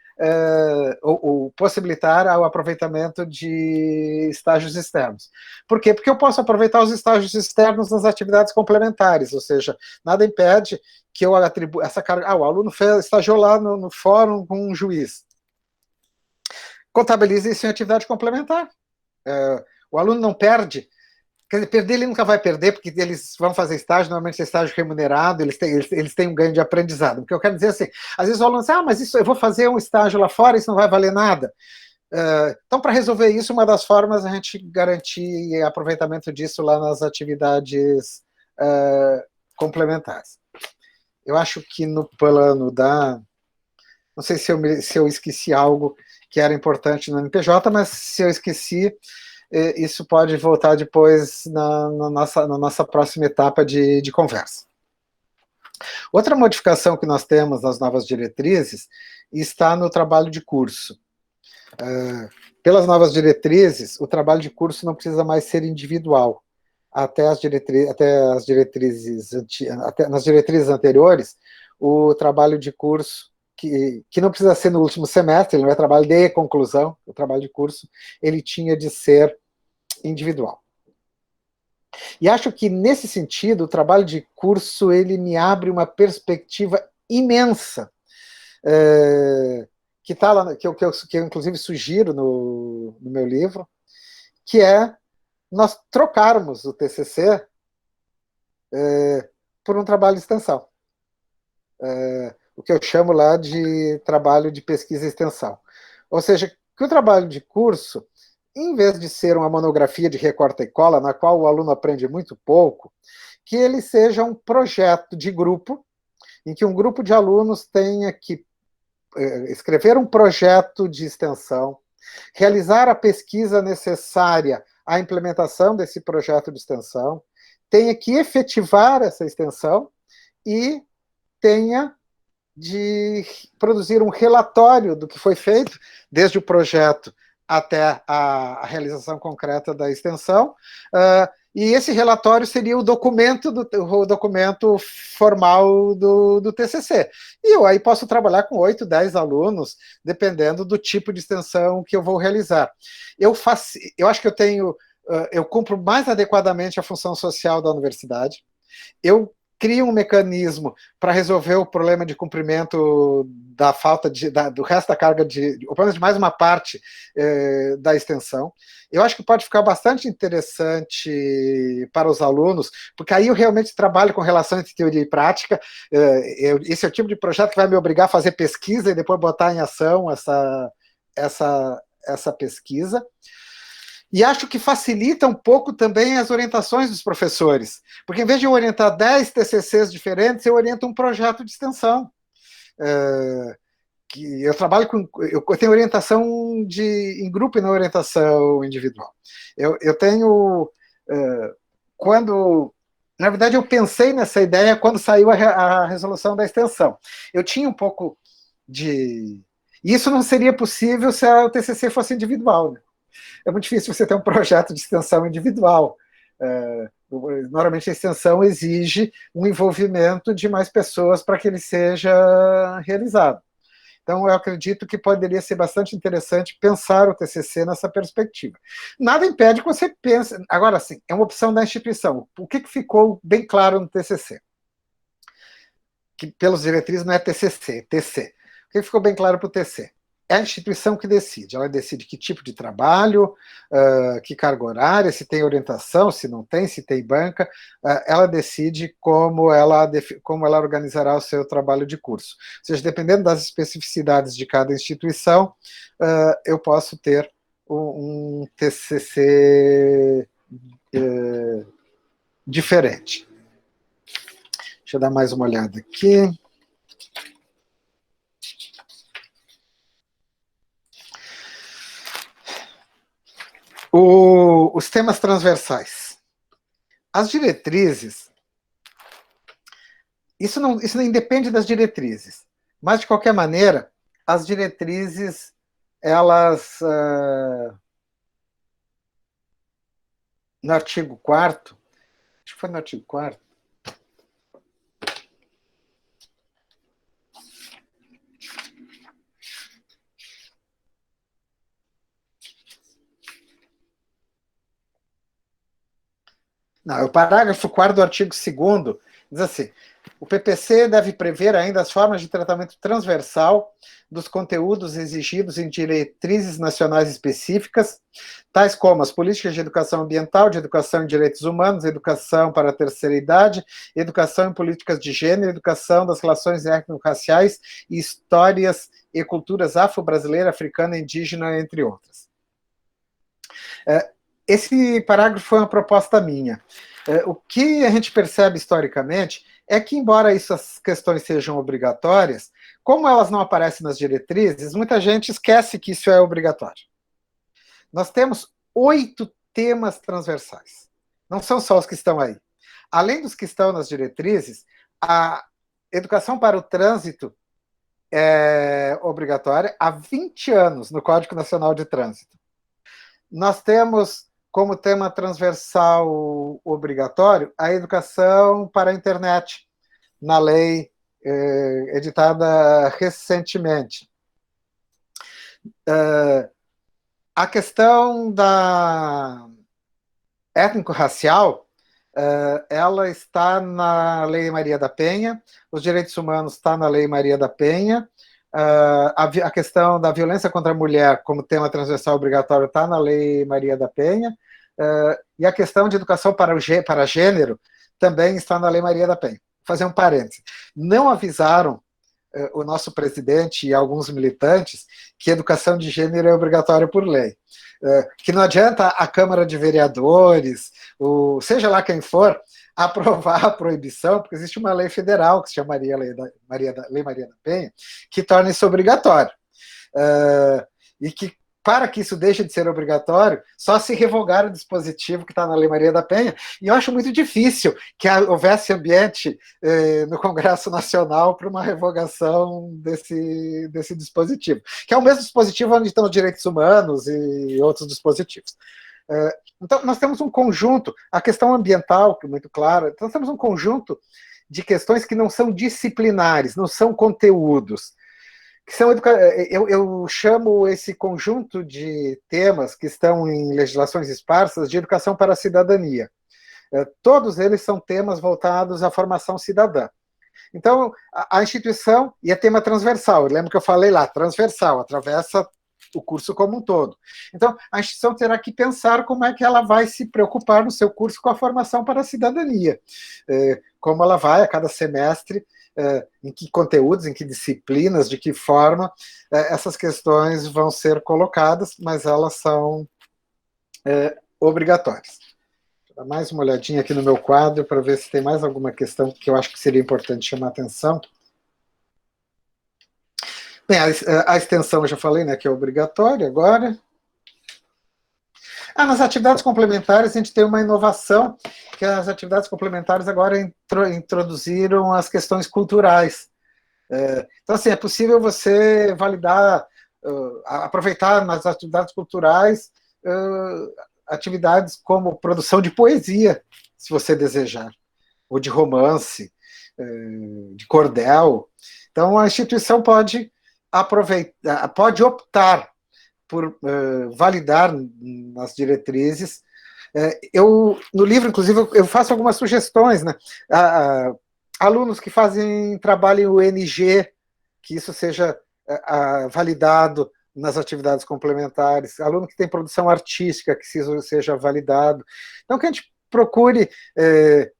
ou possibilitar o aproveitamento de estágios externos. Por quê? Porque eu posso aproveitar os estágios externos nas atividades complementares, ou seja, nada impede que eu atribua essa carga. O aluno estagiou lá no fórum com um juiz. Contabilize isso em atividade complementar. O aluno não perde Quer dizer, perder ele nunca vai perder, porque eles vão fazer estágio, normalmente é estágio remunerado, eles têm um ganho de aprendizado. Porque eu quero dizer assim, às vezes o aluno diz, mas isso, eu vou fazer um estágio lá fora, isso não vai valer nada. Então, para resolver isso, uma das formas é a gente garantir aproveitamento disso lá nas atividades complementares. Eu acho que no plano da... Não sei se eu esqueci algo que era importante no MPJ, mas se eu esqueci, isso pode voltar depois na nossa próxima etapa de conversa. Outra modificação que nós temos nas novas diretrizes está no trabalho de curso. Pelas novas diretrizes, o trabalho de curso não precisa mais ser individual. Nas diretrizes anteriores, o trabalho de curso, que não precisa ser no último semestre, ele não é trabalho de conclusão, o trabalho de curso, ele tinha de ser individual. E acho que, nesse sentido, o trabalho de curso, ele me abre uma perspectiva imensa, que tá lá, que eu inclusive sugiro no meu livro, que é nós trocarmos o TCC por um trabalho de extensão. O que eu chamo lá de trabalho de pesquisa e extensão. Ou seja, que o trabalho de curso, em vez de ser uma monografia de recorta e cola, na qual o aluno aprende muito pouco, que ele seja um projeto de grupo, em que um grupo de alunos tenha que escrever um projeto de extensão, realizar a pesquisa necessária à implementação desse projeto de extensão, tenha que efetivar essa extensão e tenha de produzir um relatório do que foi feito, desde o projeto até a realização concreta da extensão, e esse relatório seria o documento formal do TCC. E eu aí posso trabalhar com 8, 10 alunos, dependendo do tipo de extensão que eu vou realizar. Eu acho que eu cumpro mais adequadamente a função social da universidade, eu cria um mecanismo para resolver o problema de cumprimento da falta do resto da carga, ou pelo menos de mais uma parte da extensão. Eu acho que pode ficar bastante interessante para os alunos, porque aí eu realmente trabalho com relação entre teoria e prática. Esse é o tipo de projeto que vai me obrigar a fazer pesquisa e depois botar em ação essa pesquisa. E acho que facilita um pouco também as orientações dos professores, porque em vez de eu orientar 10 TCCs diferentes, eu oriento um projeto de extensão. Que eu trabalho eu tenho orientação em grupo e não orientação individual. Eu tenho, na verdade, eu pensei nessa ideia quando saiu a resolução da extensão. Eu tinha um pouco de... Isso não seria possível se o TCC fosse individual, né? É muito difícil você ter um projeto de extensão individual. Normalmente a extensão exige um envolvimento de mais pessoas para que ele seja realizado. Então, eu acredito que poderia ser bastante interessante pensar o TCC nessa perspectiva. Nada impede que você pense... Agora, sim, é uma opção da instituição. O que ficou bem claro no TCC? Que, pelos diretrizes, não é TCC, é TC. O que ficou bem claro para o TC? É a instituição que decide. Ela decide que tipo de trabalho, que carga horária, se tem orientação, se não tem, se tem banca. Ela decide como ela organizará o seu trabalho de curso. Ou seja, dependendo das especificidades de cada instituição, eu posso ter um TCC diferente. Deixa eu dar mais uma olhada aqui. Os temas transversais. As diretrizes, isso não independe das diretrizes, mas, de qualquer maneira, as diretrizes, elas, no artigo 4º, acho que foi no artigo 4º, não, o parágrafo 4º do artigo 2º, Diz assim: o PPC deve prever ainda as formas de tratamento transversal dos conteúdos exigidos em diretrizes nacionais específicas, tais como as políticas de educação ambiental, de educação em direitos humanos, educação para a terceira idade, educação em políticas de gênero, educação das relações étnico-raciais e histórias e culturas afro-brasileira, africana, indígena, entre outras. Esse parágrafo foi uma proposta minha. O que a gente percebe historicamente é que, embora essas questões sejam obrigatórias, como elas não aparecem nas diretrizes, muita gente esquece que isso é obrigatório. Nós temos 8 temas transversais. Não são só os que estão aí. Além dos que estão nas diretrizes, a educação para o trânsito é obrigatória há 20 anos no Código Nacional de Trânsito. Nós temos como tema transversal obrigatório a educação para a internet, na lei editada recentemente. A questão da étnico-racial, ela está na Lei Maria da Penha, os direitos humanos está na Lei Maria da Penha, a questão da violência contra a mulher como tema transversal obrigatório está na Lei Maria da Penha, e a questão de educação para gênero também está na Lei Maria da Penha. Vou fazer um parêntese. Não avisaram o nosso presidente e alguns militantes que educação de gênero é obrigatória por lei. Que não adianta a Câmara de Vereadores, seja lá quem for, aprovar a proibição, porque existe uma lei federal que se chamaria Lei Maria da Penha, que torna isso obrigatório. E que, para que isso deixe de ser obrigatório, só se revogar o dispositivo que está na Lei Maria da Penha, e eu acho muito difícil que houvesse ambiente no Congresso Nacional para uma revogação desse dispositivo, que é o mesmo dispositivo onde estão os direitos humanos e outros dispositivos. Então, nós temos um conjunto, a questão ambiental, que é muito clara, então, nós temos um conjunto de questões que não são disciplinares, não são conteúdos, que são eu chamo esse conjunto de temas que estão em legislações esparsas de educação para a cidadania. Todos eles são temas voltados à formação cidadã. Então, a instituição, e é tema transversal, lembra que eu falei lá, transversal, atravessa o curso como um todo. Então, a instituição terá que pensar como é que ela vai se preocupar no seu curso com a formação para a cidadania. Como ela vai, a cada semestre, em que conteúdos, em que disciplinas, de que forma essas questões vão ser colocadas, mas elas são obrigatórias. Vou dar mais uma olhadinha aqui no meu quadro para ver se tem mais alguma questão que eu acho que seria importante chamar a atenção. Bem, a extensão eu já falei, né, que é obrigatória agora. Nas atividades complementares a gente tem uma inovação, que as atividades complementares agora introduziram as questões culturais. Então, assim, é possível você validar, aproveitar nas atividades culturais atividades como produção de poesia, se você desejar, ou de romance, de cordel. Então, a instituição pode optar por validar nas diretrizes. No livro, inclusive, eu faço algumas sugestões, né? Alunos que fazem trabalho em UNG, que isso seja validado nas atividades complementares, aluno que tem produção artística, que isso seja validado. Então, que a gente procure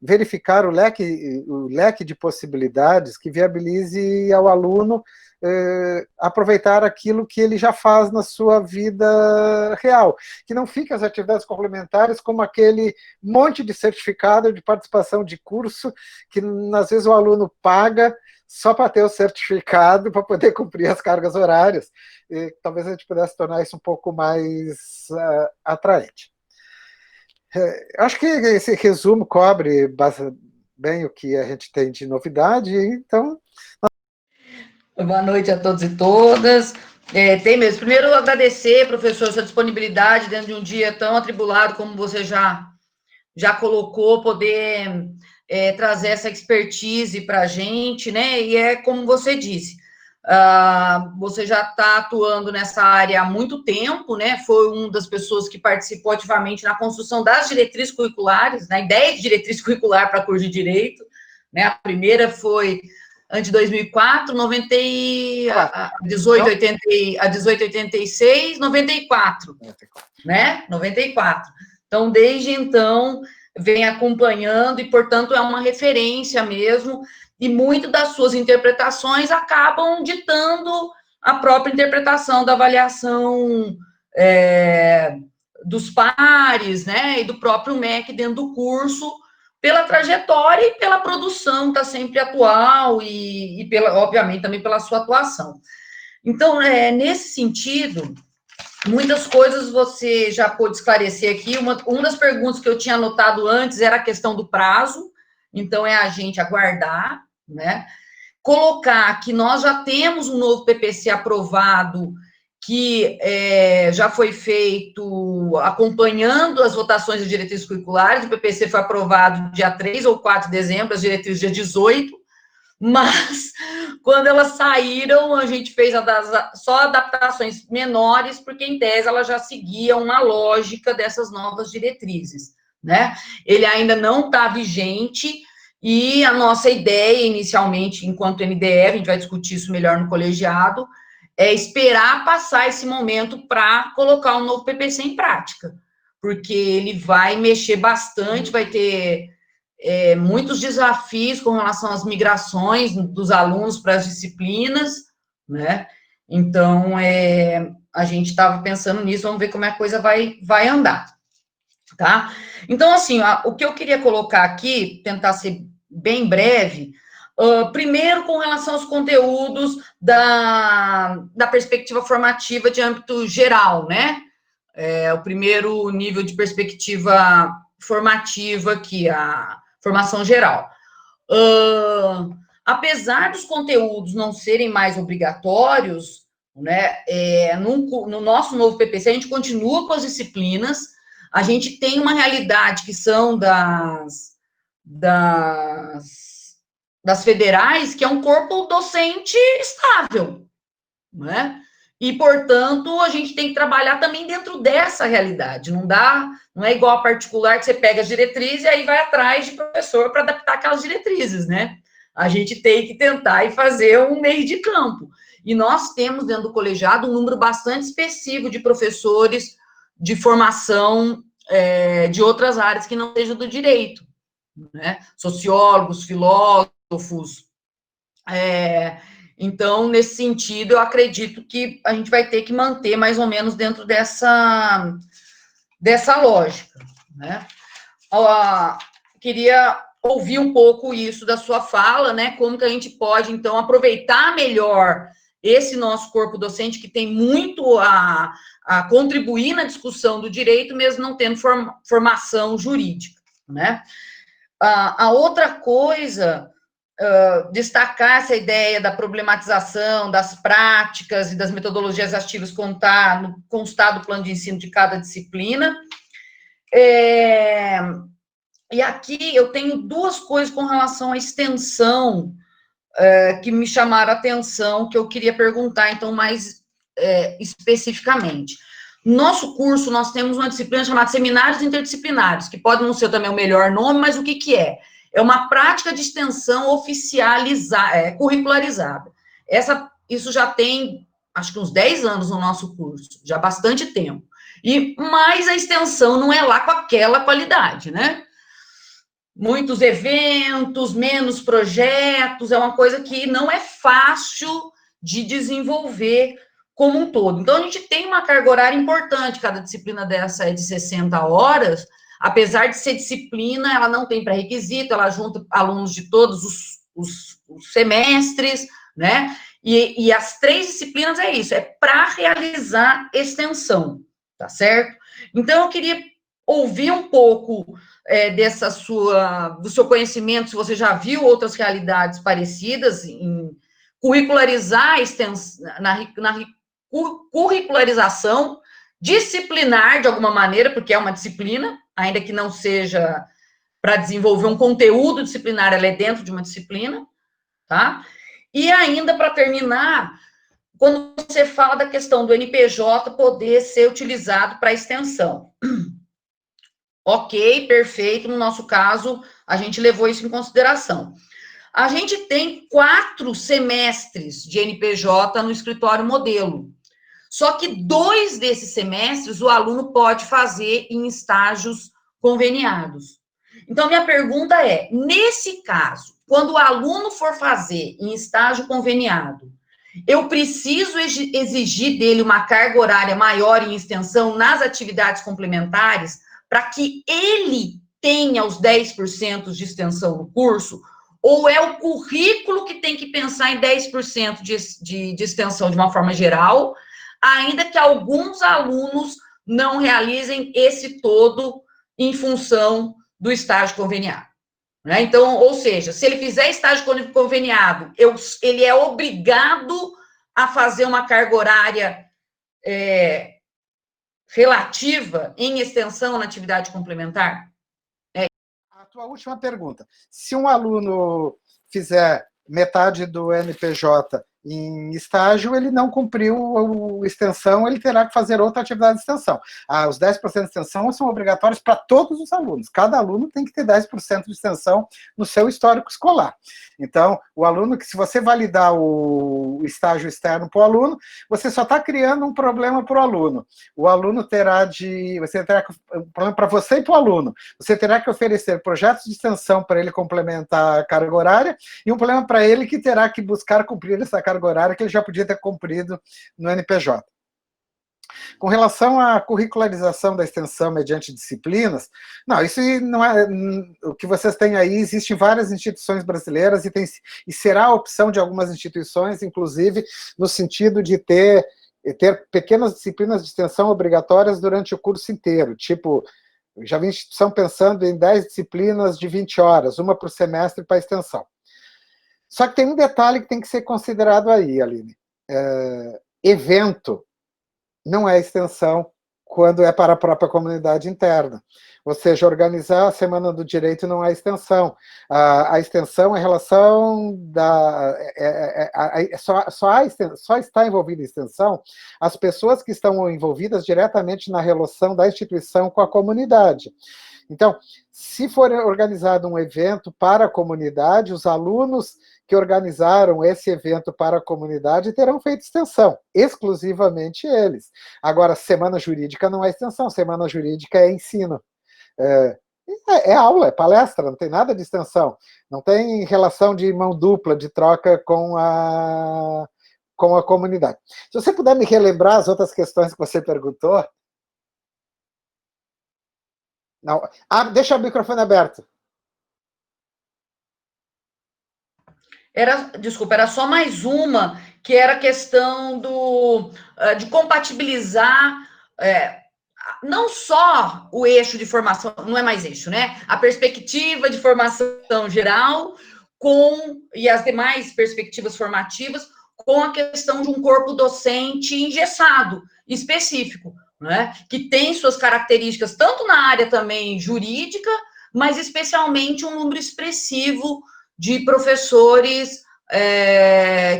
verificar o leque de possibilidades que viabilize ao aluno aproveitar aquilo que ele já faz na sua vida real, que não fique as atividades complementares como aquele monte de certificado de participação de curso, que às vezes o aluno paga só para ter o certificado, para poder cumprir as cargas horárias, e talvez a gente pudesse tornar isso um pouco mais atraente. Acho que esse resumo cobre bem o que a gente tem de novidade, então... Boa noite a todos e todas. Tem mesmo. Primeiro, agradecer, professor, sua disponibilidade dentro de um dia tão atribulado como você já colocou, poder trazer essa expertise para a gente, né? E é como você disse, você já está atuando nessa área há muito tempo, né? Foi uma das pessoas que participou ativamente na construção das diretrizes curriculares, na ideia de diretriz curricular para curso de Direito, né? A primeira foi de 2004, a 1886, 94, né? 94. Então, desde então, vem acompanhando e, portanto, é uma referência mesmo, e muito das suas interpretações acabam ditando a própria interpretação da avaliação dos pares, né, e do próprio MEC dentro do curso, pela trajetória e pela produção, está sempre atual, e obviamente, também pela sua atuação. Então, nesse sentido, muitas coisas você já pôde esclarecer aqui. Uma das perguntas que eu tinha anotado antes era a questão do prazo, então é a gente aguardar, né? Colocar que nós já temos um novo PPC aprovado, que já foi feito acompanhando as votações de diretrizes curriculares. O PPC foi aprovado dia 3 ou 4 de dezembro, as diretrizes dia 18, mas quando elas saíram, a gente fez só adaptações menores, porque, em tese, ela já seguia uma lógica dessas novas diretrizes, né? Ele ainda não está vigente, e a nossa ideia, inicialmente, enquanto MDF, a gente vai discutir isso melhor no colegiado, é esperar passar esse momento para colocar um novo PPC em prática, porque ele vai mexer bastante, vai ter muitos desafios com relação às migrações dos alunos para as disciplinas, né? Então, a gente estava pensando nisso, vamos ver como é que a coisa vai andar, tá? Então, assim, o que eu queria colocar aqui, tentar ser bem breve, primeiro, com relação aos conteúdos da perspectiva formativa de âmbito geral, né? O primeiro nível de perspectiva formativa aqui, a formação geral. Apesar dos conteúdos não serem mais obrigatórios, né, no nosso novo PPC, a gente continua com as disciplinas, a gente tem uma realidade que são das federais, que é um corpo docente estável, né? E, portanto, a gente tem que trabalhar também dentro dessa realidade. Não é igual a particular, que você pega as diretrizes e aí vai atrás de professor para adaptar aquelas diretrizes, né? A gente tem que tentar e fazer um meio de campo. E nós temos, dentro do colegiado, um número bastante expressivo de professores de formação de outras áreas que não sejam do direito, né? Sociólogos, filósofos. Então, nesse sentido, eu acredito que a gente vai ter que manter mais ou menos dentro dessa lógica, né? Queria ouvir um pouco isso da sua fala, né? Como que a gente pode, então, aproveitar melhor esse nosso corpo docente, que tem muito a contribuir na discussão do direito, mesmo não tendo formação jurídica, né? A outra coisa, destacar essa ideia da problematização das práticas e das metodologias ativas constar do plano de ensino de cada disciplina. E aqui eu tenho duas coisas com relação à extensão que me chamaram a atenção, que eu queria perguntar, então, mais especificamente. No nosso curso, nós temos uma disciplina chamada Seminários Interdisciplinares, que pode não ser também o melhor nome, mas o que é? É uma prática de extensão oficializada, curricularizada. Isso já tem, acho que uns 10 anos no nosso curso, já há bastante tempo. Mas a extensão não é lá com aquela qualidade, né? Muitos eventos, menos projetos, é uma coisa que não é fácil de desenvolver como um todo. Então, a gente tem uma carga horária importante, cada disciplina dessa é de 60 horas, apesar de ser disciplina, ela não tem pré-requisito, ela junta alunos de todos os semestres, né? E as 3 disciplinas é isso, é para realizar extensão, tá certo? Então, eu queria ouvir um pouco do seu conhecimento, se você já viu outras realidades parecidas em curricularizar a extensão, na curricularização disciplinar, de alguma maneira, porque é uma disciplina, ainda que não seja para desenvolver um conteúdo disciplinar, ela é dentro de uma disciplina, tá? E ainda, para terminar, quando você fala da questão do NPJ poder ser utilizado para extensão. Ok, perfeito, no nosso caso, a gente levou isso em consideração. A gente tem 4 semestres de NPJ no escritório modelo. Só que 2 desses semestres o aluno pode fazer em estágios conveniados. Então, minha pergunta é, nesse caso, quando o aluno for fazer em estágio conveniado, eu preciso exigir dele uma carga horária maior em extensão nas atividades complementares para que ele tenha os 10% de extensão no curso? Ou é o currículo que tem que pensar em 10% de extensão de uma forma geral, ainda que alguns alunos não realizem esse todo em função do estágio conveniado? Né? Então, ou seja, se ele fizer estágio conveniado, ele é obrigado a fazer uma carga horária relativa em extensão na atividade complementar? A tua última pergunta. Se um aluno fizer metade do NPJ em estágio, ele não cumpriu a extensão, ele terá que fazer outra atividade de extensão. Os 10% de extensão são obrigatórios para todos os alunos. Cada aluno tem que ter 10% de extensão no seu histórico escolar. Então, o aluno, que se você validar o estágio externo para o aluno, você só está criando um problema para o aluno. O aluno você terá um problema para você e para o aluno. Você terá que oferecer projetos de extensão para ele complementar a carga horária, e um problema para ele que terá que buscar cumprir essa carga horária que ele já podia ter cumprido no NPJ. Com relação à curricularização da extensão mediante disciplinas, não, isso não é o que vocês têm aí, existe em várias instituições brasileiras e será a opção de algumas instituições, inclusive no sentido de ter pequenas disciplinas de extensão obrigatórias durante o curso inteiro, tipo, já vi instituição pensando em 10 disciplinas de 20 horas, uma por semestre para extensão. Só que tem um detalhe que tem que ser considerado aí, Aline. Evento não é extensão quando é para a própria comunidade interna. Ou seja, organizar a Semana do Direito não é extensão. A extensão é relação da... Só está envolvida em extensão as pessoas que estão envolvidas diretamente na relação da instituição com a comunidade. Então, se for organizado um evento para a comunidade, os alunos que organizaram esse evento para a comunidade terão feito extensão, exclusivamente eles. Agora, semana jurídica não é extensão, semana jurídica é ensino. É aula, é palestra, não tem nada de extensão. Não tem relação de mão dupla, de troca com a comunidade. Se você puder me relembrar as outras questões que você perguntou. Não. Deixa o microfone aberto. Desculpa, era só mais uma, que era a questão de compatibilizar não só o eixo de formação, não é mais eixo, né? A perspectiva de formação geral e as demais perspectivas formativas com a questão de um corpo docente engessado, específico, né? Que tem suas características tanto na área também jurídica, mas especialmente um número expressivo de professores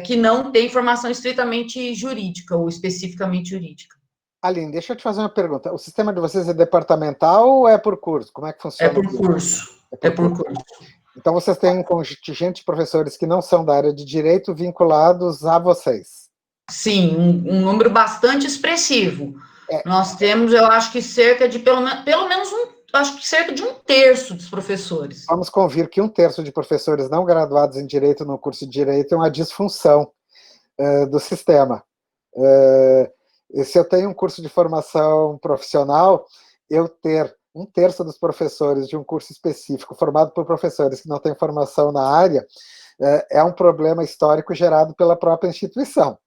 que não têm formação estritamente jurídica ou especificamente jurídica. Aline, deixa eu te fazer uma pergunta. O sistema de vocês é departamental ou é por curso? Como é que funciona? É por curso. É por curso. Então, vocês têm um contingente de professores que não são da área de direito vinculados a vocês? Sim, um número bastante expressivo. Nós temos, eu acho que cerca de, pelo menos cerca de 1/3 dos professores. Vamos convir que 1/3 de professores não graduados em direito no curso de direito é uma disfunção do sistema. Se eu tenho um curso de formação profissional, eu ter 1/3 dos professores de um curso específico formado por professores que não têm formação na área é um problema histórico gerado pela própria instituição.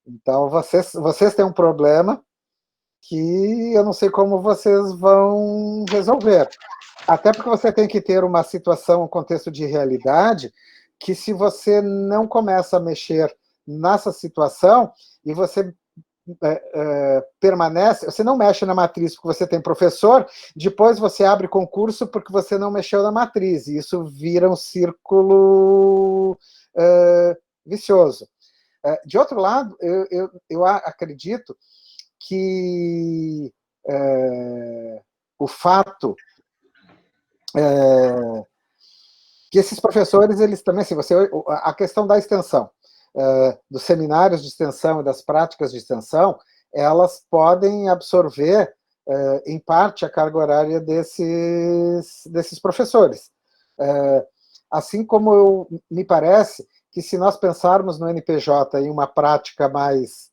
Então, vocês têm um problema que eu não sei como vocês vão resolver. Até porque você tem que ter uma situação, um contexto de realidade, que se você não começa a mexer nessa situação, e você permanece, você não mexe na matriz porque você tem professor, depois você abre concurso porque você não mexeu na matriz, e isso vira um círculo vicioso. De outro lado, eu acredito que o fato que esses professores, eles também, se você, a questão da extensão, dos seminários de extensão e das práticas de extensão, elas podem absorver, em parte, a carga horária desses professores. Assim como me parece que, se nós pensarmos no NPJ em uma prática mais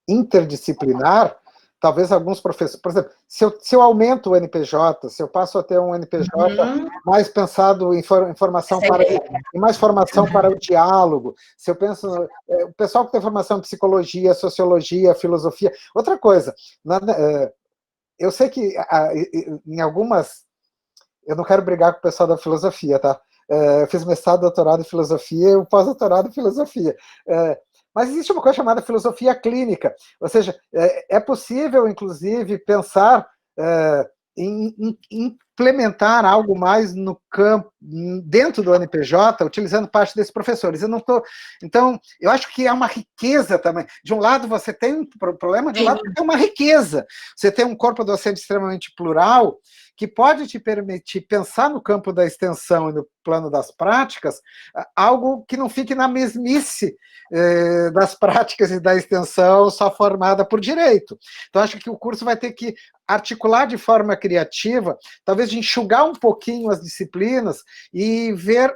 interdisciplinar, talvez alguns professores... Por exemplo, se eu aumento o NPJ, se eu passo a ter um NPJ mais pensado em formação em mais formação para o diálogo, se eu penso... o pessoal que tem formação em psicologia, sociologia, filosofia... Outra coisa, eu sei que em algumas... Eu não quero brigar com o pessoal da filosofia, tá? Eu fiz mestrado, doutorado em filosofia e o pós-doutorado em filosofia. Mas existe uma coisa chamada filosofia clínica, ou seja, é possível, inclusive, pensar em implementar algo mais no campo, dentro do NPJ, utilizando parte desses professores. Então, eu acho que é uma riqueza também. De um lado, você tem um problema, de um lado, você tem uma riqueza. Você tem um corpo docente extremamente plural, que pode te permitir pensar no campo da extensão e no plano das práticas, algo que não fique na mesmice das práticas e da extensão só formada por direito. Então, acho que o curso vai ter que articular de forma criativa, talvez de enxugar um pouquinho as disciplinas e ver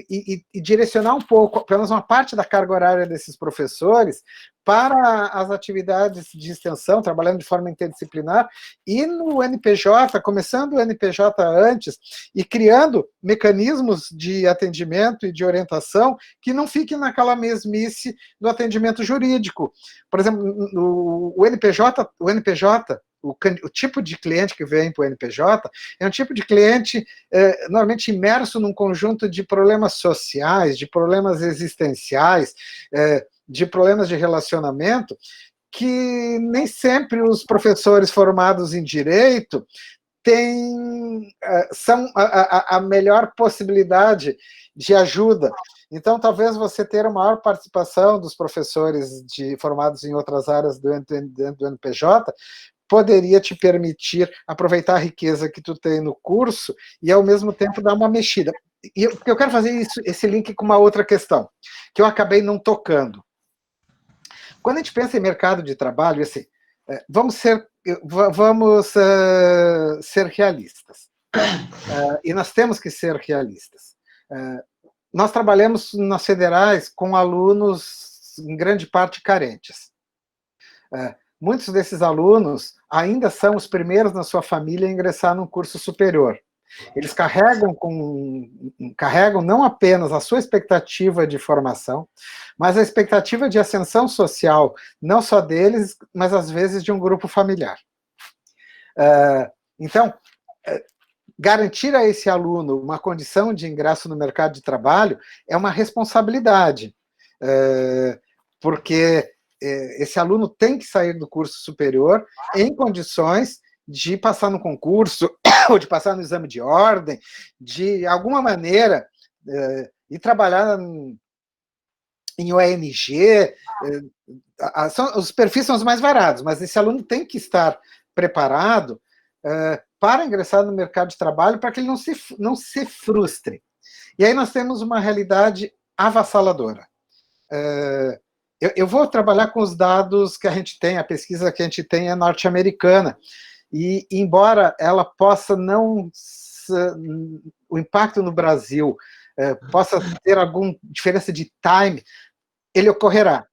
e direcionar um pouco, pelo menos uma parte da carga horária desses professores, para as atividades de extensão, trabalhando de forma interdisciplinar, e no NPJ, começando o NPJ antes, e criando mecanismos de atendimento e de orientação que não fiquem naquela mesmice do atendimento jurídico. Por exemplo, o NPJ, o tipo de cliente que vem para o NPJ é um tipo de cliente normalmente imerso num conjunto de problemas sociais, de problemas existenciais, de problemas de relacionamento, que nem sempre os professores formados em direito são a melhor possibilidade de ajuda. Então, talvez você ter uma maior participação dos professores formados em outras áreas dentro do NPJ poderia te permitir aproveitar a riqueza que tu tem no curso e, ao mesmo tempo, dar uma mexida. E eu quero fazer esse link com uma outra questão, que eu acabei não tocando. Quando a gente pensa em mercado de trabalho, assim, vamos ser realistas. E nós temos que ser realistas. Nós trabalhamos nas federais com alunos, em grande parte, carentes. Muitos desses alunos ainda são os primeiros na sua família a ingressar num curso superior. Eles carregam não apenas a sua expectativa de formação, mas a expectativa de ascensão social, não só deles, mas às vezes de um grupo familiar. Então, garantir a esse aluno uma condição de ingresso no mercado de trabalho é uma responsabilidade, porque esse aluno tem que sair do curso superior em condições de passar no concurso, ou de passar no exame de ordem, de alguma maneira, e trabalhar em ONG, os perfis são os mais variados, mas esse aluno tem que estar preparado para ingressar no mercado de trabalho, para que ele não se frustre. E aí nós temos uma realidade avassaladora. Eu vou trabalhar com os dados que a gente tem, a pesquisa que a gente tem é norte-americana, e embora ela possa o impacto no Brasil possa ter alguma diferença de time, ele ocorrerá.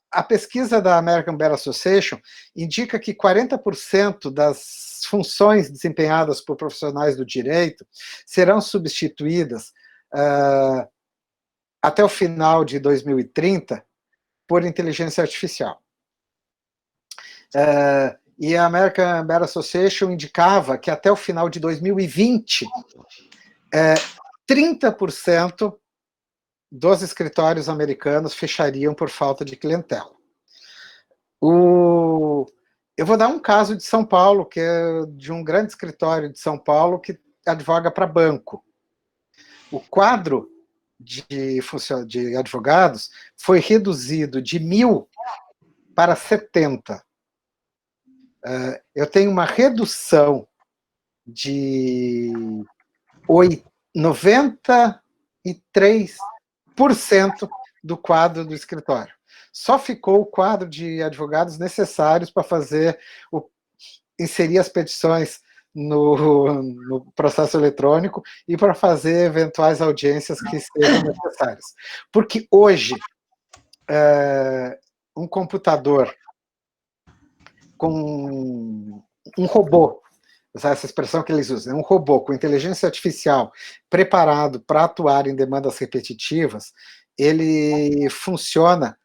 A pesquisa da American Bar Association indica que 40% das funções desempenhadas por profissionais do direito serão substituídas até o final de 2030 por inteligência artificial. E a American Bar Association indicava que até o final de 2020, 30% dos escritórios americanos fechariam por falta de clientela. Eu vou dar um caso de São Paulo, que é de um grande escritório de São Paulo que advoga para banco. O quadro de advogados foi reduzido de 1.000 para 70. Eu tenho uma redução de 93% do quadro do escritório. Só ficou o quadro de advogados necessários para inserir as petições no processo eletrônico e para fazer eventuais audiências que sejam necessárias. Porque hoje, um computador com um robô, essa expressão que eles usam, um robô com inteligência artificial preparado para atuar em demandas repetitivas, ele funciona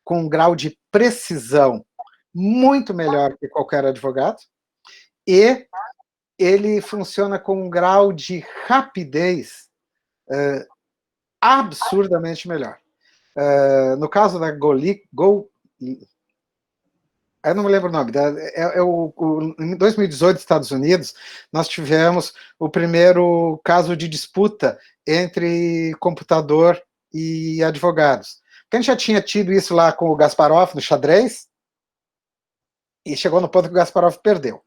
com um grau de precisão muito melhor que qualquer advogado, e ele funciona com um grau de rapidez absurdamente melhor. No caso da eu não me lembro o nome, em 2018, nos Estados Unidos, nós tivemos o primeiro caso de disputa entre computador e advogados. Porque a gente já tinha tido isso lá com o Kasparov no xadrez, e chegou no ponto que o Kasparov perdeu.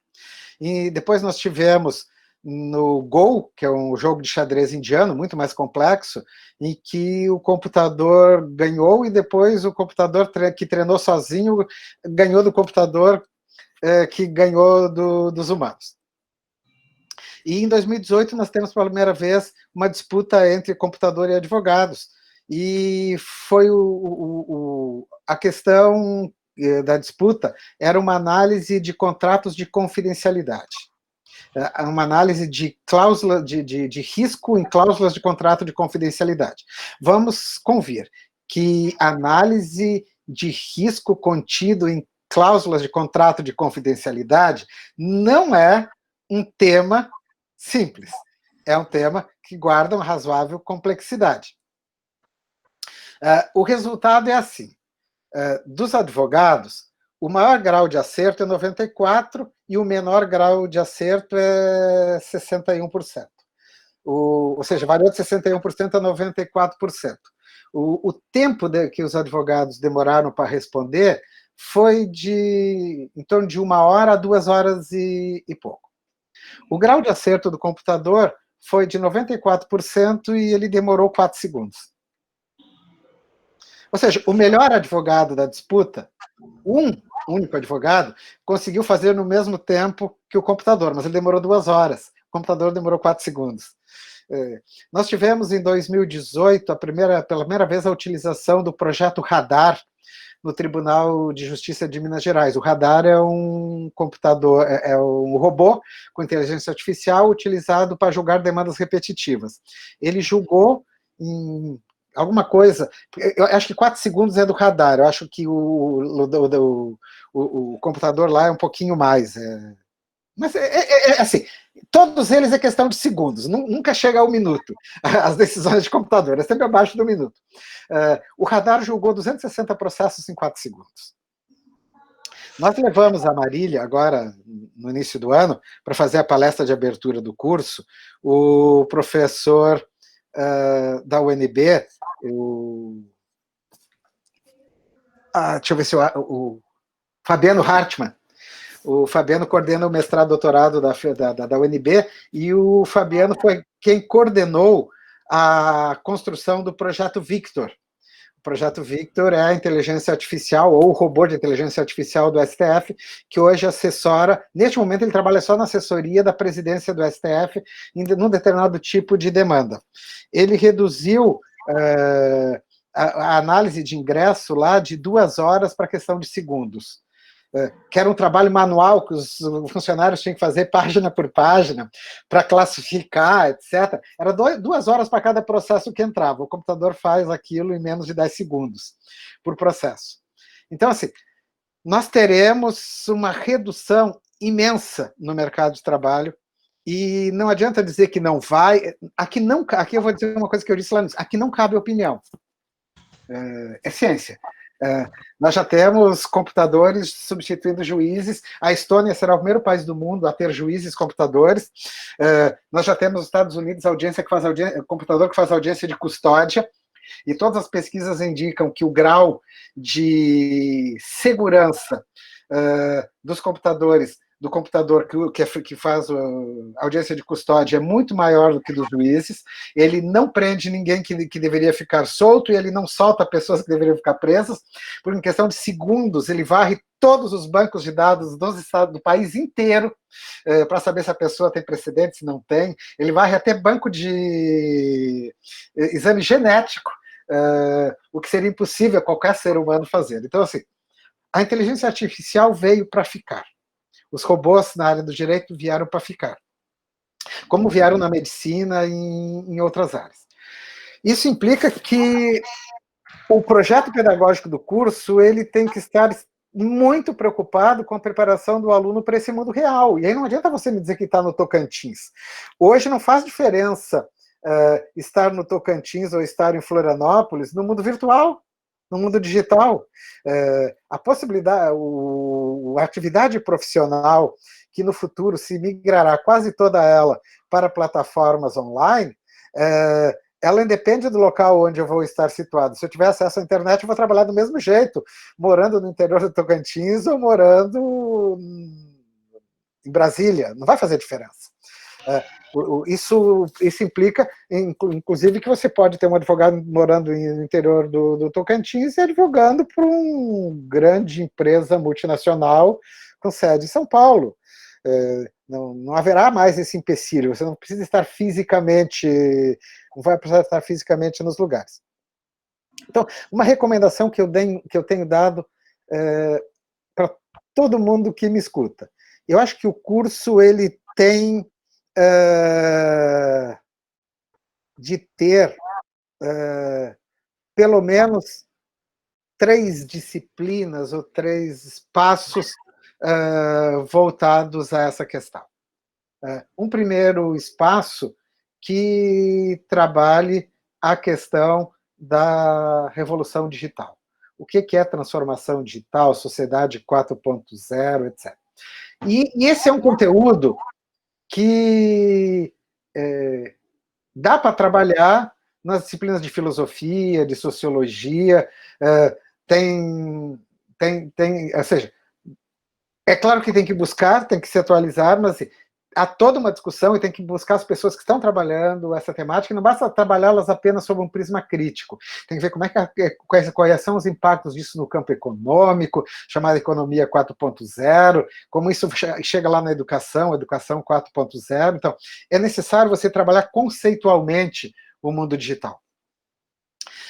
E depois nós tivemos no Go, que é um jogo de xadrez indiano, muito mais complexo, em que o computador ganhou, e depois o computador que treinou sozinho ganhou do computador que ganhou dos humanos. E em 2018 nós temos pela primeira vez uma disputa entre computador e advogados, e foi a questão da disputa era uma análise de contratos de confidencialidade, uma análise de cláusula de risco em cláusulas de contrato de confidencialidade. Vamos convir que análise de risco contido em cláusulas de contrato de confidencialidade não é um tema simples, é um tema que guarda uma razoável complexidade. O resultado é assim: dos advogados, o maior grau de acerto é 94% e o menor grau de acerto é 61%. Ou seja, variou de 61% a 94%. O tempo que os advogados demoraram para responder foi em torno de 1 hora a 2 horas e pouco. O grau de acerto do computador foi de 94% e ele demorou 4 segundos. Ou seja, o melhor advogado da disputa, um único advogado, conseguiu fazer no mesmo tempo que o computador, mas ele demorou 2 horas. O computador demorou 4 segundos. Nós tivemos em 2018, pela primeira vez, a utilização do projeto Radar no Tribunal de Justiça de Minas Gerais. O Radar é um computador, é um robô com inteligência artificial utilizado para julgar demandas repetitivas. Ele julgou em alguma coisa, eu acho que 4 segundos é do Radar, eu acho que o computador lá é um pouquinho mais. Mas assim, todos eles é questão de segundos, nunca chega ao minuto, as decisões de computador, é sempre abaixo do minuto. O Radar julgou 260 processos em 4 segundos. Nós levamos a Marília, agora, no início do ano, para fazer a palestra de abertura do curso, o professor da UNB, deixa eu ver se o Fabiano Hartmann. O Fabiano coordena o mestrado e doutorado da UNB, e o Fabiano foi quem coordenou a construção do projeto Victor. O projeto Victor é a inteligência artificial, ou o robô de inteligência artificial do STF, que hoje assessora, neste momento ele trabalha só na assessoria da presidência do STF, num determinado tipo de demanda. Ele reduziu a análise de ingresso lá de 2 horas para questão de segundos. Que era um trabalho manual que os funcionários tinham que fazer página por página para classificar, etc. Era 2 horas para cada processo que entrava. O computador faz aquilo em menos de 10 segundos por processo. Então, assim, nós teremos uma redução imensa no mercado de trabalho, e não adianta dizer que não vai. Aqui eu vou dizer uma coisa que eu disse lá antes: aqui não cabe opinião. É ciência. Nós já temos computadores substituindo juízes. A Estônia será o primeiro país do mundo a ter juízes computadores. Nós já temos nos Estados Unidos computador que faz audiência de custódia, e todas as pesquisas indicam que o grau de segurança dos computadores do computador que faz a audiência de custódia é muito maior do que dos juízes, ele não prende ninguém que deveria ficar solto, e ele não solta pessoas que deveriam ficar presas, por em questão de segundos, ele varre todos os bancos de dados dos estados do país inteiro, para saber se a pessoa tem precedente, se não tem, ele varre até banco de exame genético, o que seria impossível qualquer ser humano fazer. Então, assim, a inteligência artificial veio para ficar. Os robôs na área do direito vieram para ficar, como vieram na medicina e em outras áreas. Isso implica que o projeto pedagógico do curso ele tem que estar muito preocupado com a preparação do aluno para esse mundo real. E aí não adianta você me dizer que está no Tocantins. Hoje não faz diferença estar no Tocantins ou estar em Florianópolis no mundo virtual, no mundo digital. A possibilidade, a atividade profissional que no futuro se migrará quase toda ela para plataformas online, ela independe do local onde eu vou estar situado. Se eu tiver acesso à internet, eu vou trabalhar do mesmo jeito, morando no interior do Tocantins ou morando em Brasília. Não vai fazer diferença. Isso implica, inclusive, que você pode ter um advogado morando no interior do Tocantins e advogando para uma grande empresa multinacional com sede em São Paulo. Não haverá mais esse empecilho, você não precisa estar fisicamente, não vai precisar estar fisicamente nos lugares. Então, uma recomendação que eu tenho dado para todo mundo que me escuta. Eu acho que o curso ele tem de ter pelo menos 3 disciplinas ou 3 espaços voltados a essa questão. Um primeiro espaço que trabalhe a questão da revolução digital. O que é transformação digital, sociedade 4.0, etc. E esse é um conteúdo que dá para trabalhar nas disciplinas de filosofia, de sociologia, ou seja, é claro que tem que buscar, tem que se atualizar, mas assim, há toda uma discussão e tem que buscar as pessoas que estão trabalhando essa temática, e não basta trabalhá-las apenas sob um prisma crítico, tem que ver quais são os impactos disso no campo econômico, chamada economia 4.0, como isso chega lá na educação 4.0, então é necessário você trabalhar conceitualmente o mundo digital.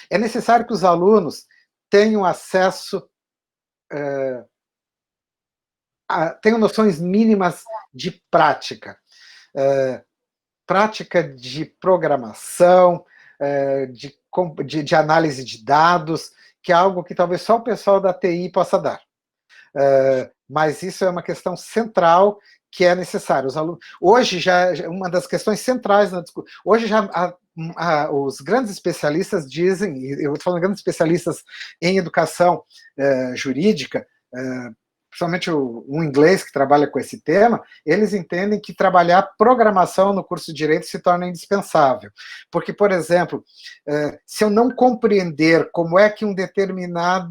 É necessário que os alunos tenham acesso tenho noções mínimas de prática. Prática de programação, de análise de dados, que é algo que talvez só o pessoal da TI possa dar. Mas isso é uma questão central que é necessário. Os alunos, hoje já uma das questões centrais na discussão. Hoje já os grandes especialistas dizem, eu estou falando de grandes especialistas em educação jurídica, principalmente um inglês que trabalha com esse tema, eles entendem que trabalhar programação no curso de Direito se torna indispensável. Porque, por exemplo, se eu não compreender como é que uma determinada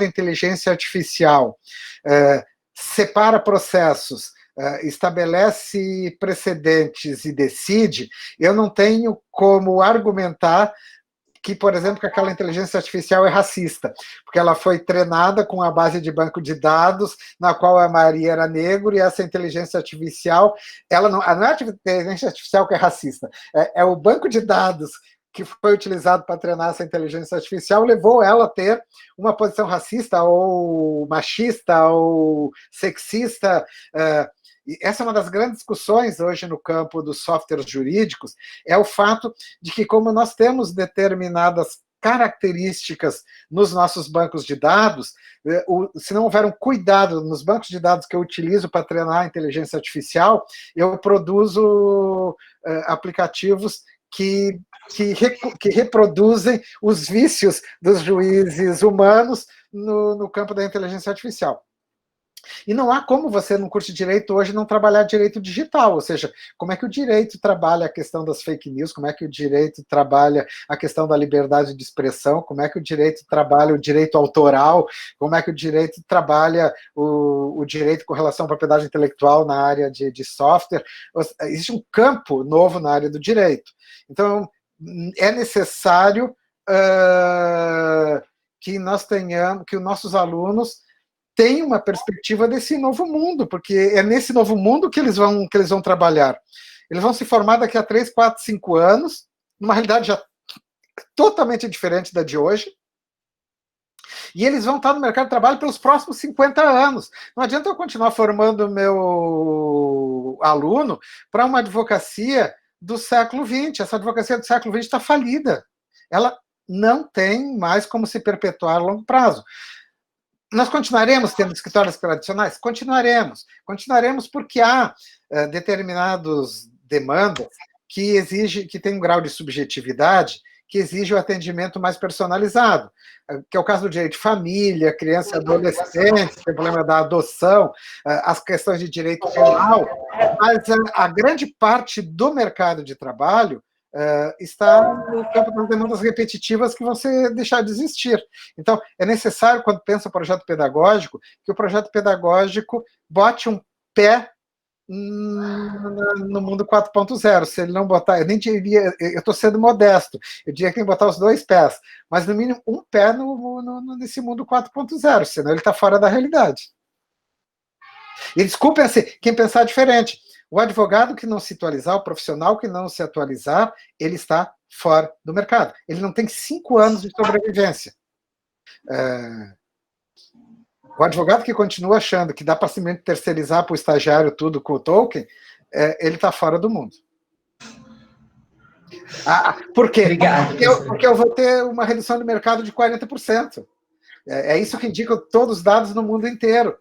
inteligência artificial separa processos, estabelece precedentes e decide, eu não tenho como argumentar que, por exemplo, que aquela inteligência artificial é racista, porque ela foi treinada com a base de banco de dados, na qual a maioria era negro, e essa inteligência artificial, ela não é a inteligência artificial que é racista, é o banco de dados que foi utilizado para treinar essa inteligência artificial, levou ela a ter uma posição racista, ou machista, ou sexista. E essa é uma das grandes discussões hoje no campo dos softwares jurídicos, é o fato de que, como nós temos determinadas características nos nossos bancos de dados, se não houver um cuidado nos bancos de dados que eu utilizo para treinar a inteligência artificial, eu produzo aplicativos que reproduzem os vícios dos juízes humanos no campo da inteligência artificial. E não há como você, no curso de Direito, hoje, não trabalhar direito digital, ou seja, como é que o direito trabalha a questão das fake news, como é que o direito trabalha a questão da liberdade de expressão, como é que o direito trabalha o direito autoral, como é que o direito trabalha o direito com relação à propriedade intelectual na área de software. Existe um campo novo na área do direito. Então, é necessário que nós tenhamos, que os nossos alunos tem uma perspectiva desse novo mundo, porque é nesse novo mundo que eles vão trabalhar. Eles vão se formar daqui a 3, 4, 5 anos, numa realidade já totalmente diferente da de hoje, e eles vão estar no mercado de trabalho pelos próximos 50 anos. Não adianta eu continuar formando meu aluno para uma advocacia do século XX. Essa advocacia do século XX está falida. Ela não tem mais como se perpetuar a longo prazo. Nós continuaremos tendo escritórios tradicionais? Continuaremos. Continuaremos porque há determinadas demandas que têm um grau de subjetividade que exige o atendimento mais personalizado, que é o caso do direito de família, criança e adolescente, tem problema da adoção, as questões de direito penal, mas a grande parte do mercado de trabalho está no campo das demandas repetitivas que vão deixar de existir. Então, é necessário, quando pensa o projeto pedagógico, que o projeto pedagógico bote um pé no mundo 4.0. Se ele não botar, eu nem diria, eu estou sendo modesto, eu diria que tem que botar os 2 pés, mas no mínimo um pé nesse mundo 4.0, senão ele está fora da realidade. E desculpem assim, quem pensar diferente, o advogado que não se atualizar, o profissional que não se atualizar, ele está fora do mercado. Ele não tem 5 anos de sobrevivência. O advogado que continua achando que dá para simplesmente terceirizar para o estagiário tudo com o token, ele está fora do mundo. Por quê? Obrigado, porque eu vou ter uma redução de mercado de 40%. É isso que indicam todos os dados no mundo inteiro.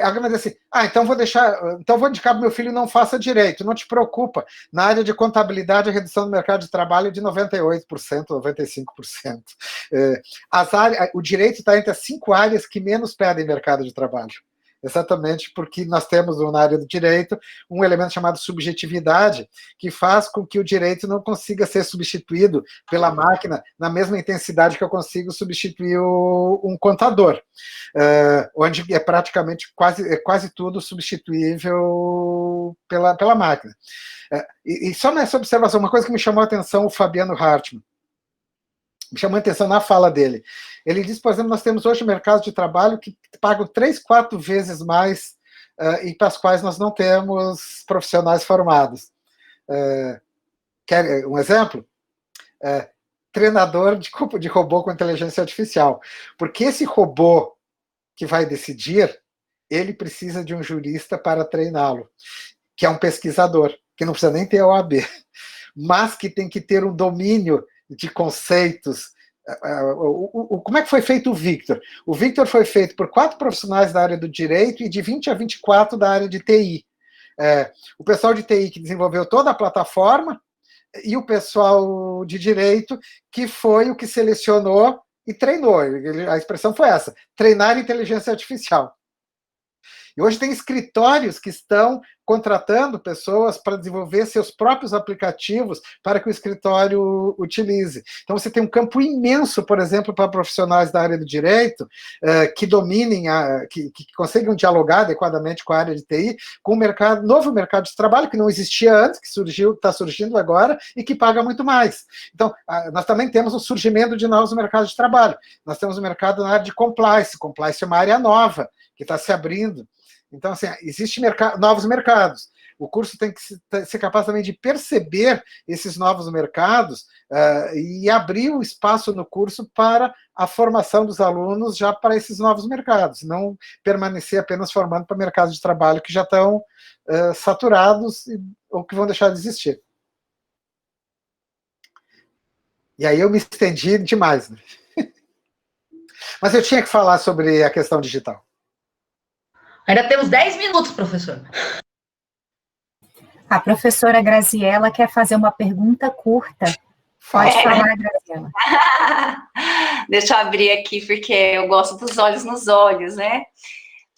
Alguém vai dizer assim, então vou indicar para meu filho não faça direito. Não te preocupa. Na área de contabilidade, a redução do mercado de trabalho é de 98%, 95%. O direito está entre as 5 áreas que menos pedem mercado de trabalho. Exatamente porque nós temos na área do direito um elemento chamado subjetividade, que faz com que o direito não consiga ser substituído pela máquina na mesma intensidade que eu consigo substituir um contador, onde é praticamente quase tudo substituível pela máquina. E só nessa observação, uma coisa que me chamou a atenção, o Fabiano Hartmann, me chamou a atenção na fala dele. Ele disse, por exemplo, nós temos hoje mercados de trabalho que pagam 3, 4 vezes mais e para as quais nós não temos profissionais formados. Quer um exemplo? Treinador de robô com inteligência artificial. Porque esse robô que vai decidir, ele precisa de um jurista para treiná-lo, que é um pesquisador, que não precisa nem ter OAB, mas que tem que ter um domínio de conceitos. Como é que foi feito o Victor? O Victor foi feito por 4 profissionais da área do direito e de 20 a 24 da área de TI. O pessoal de TI que desenvolveu toda a plataforma e o pessoal de direito que foi o que selecionou e treinou. A expressão foi essa, treinar inteligência artificial. E hoje tem escritórios que estão contratando pessoas para desenvolver seus próprios aplicativos para que o escritório utilize. Então, você tem um campo imenso, por exemplo, para profissionais da área do direito, que dominem, que consigam dialogar adequadamente com a área de TI, com o novo mercado de trabalho, que não existia antes, que está surgindo agora, e que paga muito mais. Então, nós também temos o surgimento de novos mercados de trabalho. Nós temos o mercado na área de compliance. Compliance é uma área nova, que está se abrindo. Então, assim, existem novos mercados. O curso tem que ser capaz também de perceber esses novos mercados e abrir o espaço no curso para a formação dos alunos já para esses novos mercados, não permanecer apenas formando para mercados de trabalho que já estão saturados ou que vão deixar de existir. E aí eu me estendi demais, né? Mas eu tinha que falar sobre a questão digital. Ainda temos 10 minutos, professor. A professora Graziela quer fazer uma pergunta curta. Pode falar, Graziela. Deixa eu abrir aqui, porque eu gosto dos olhos nos olhos, né?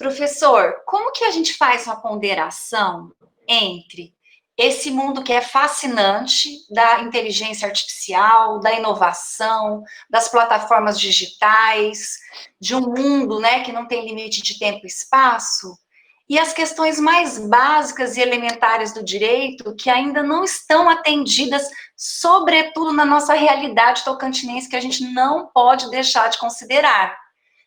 Professor, como que a gente faz uma ponderação entre esse mundo que é fascinante da inteligência artificial, da inovação, das plataformas digitais, de um mundo, né, que não tem limite de tempo e espaço, e as questões mais básicas e elementares do direito que ainda não estão atendidas, sobretudo na nossa realidade tocantinense, que a gente não pode deixar de considerar,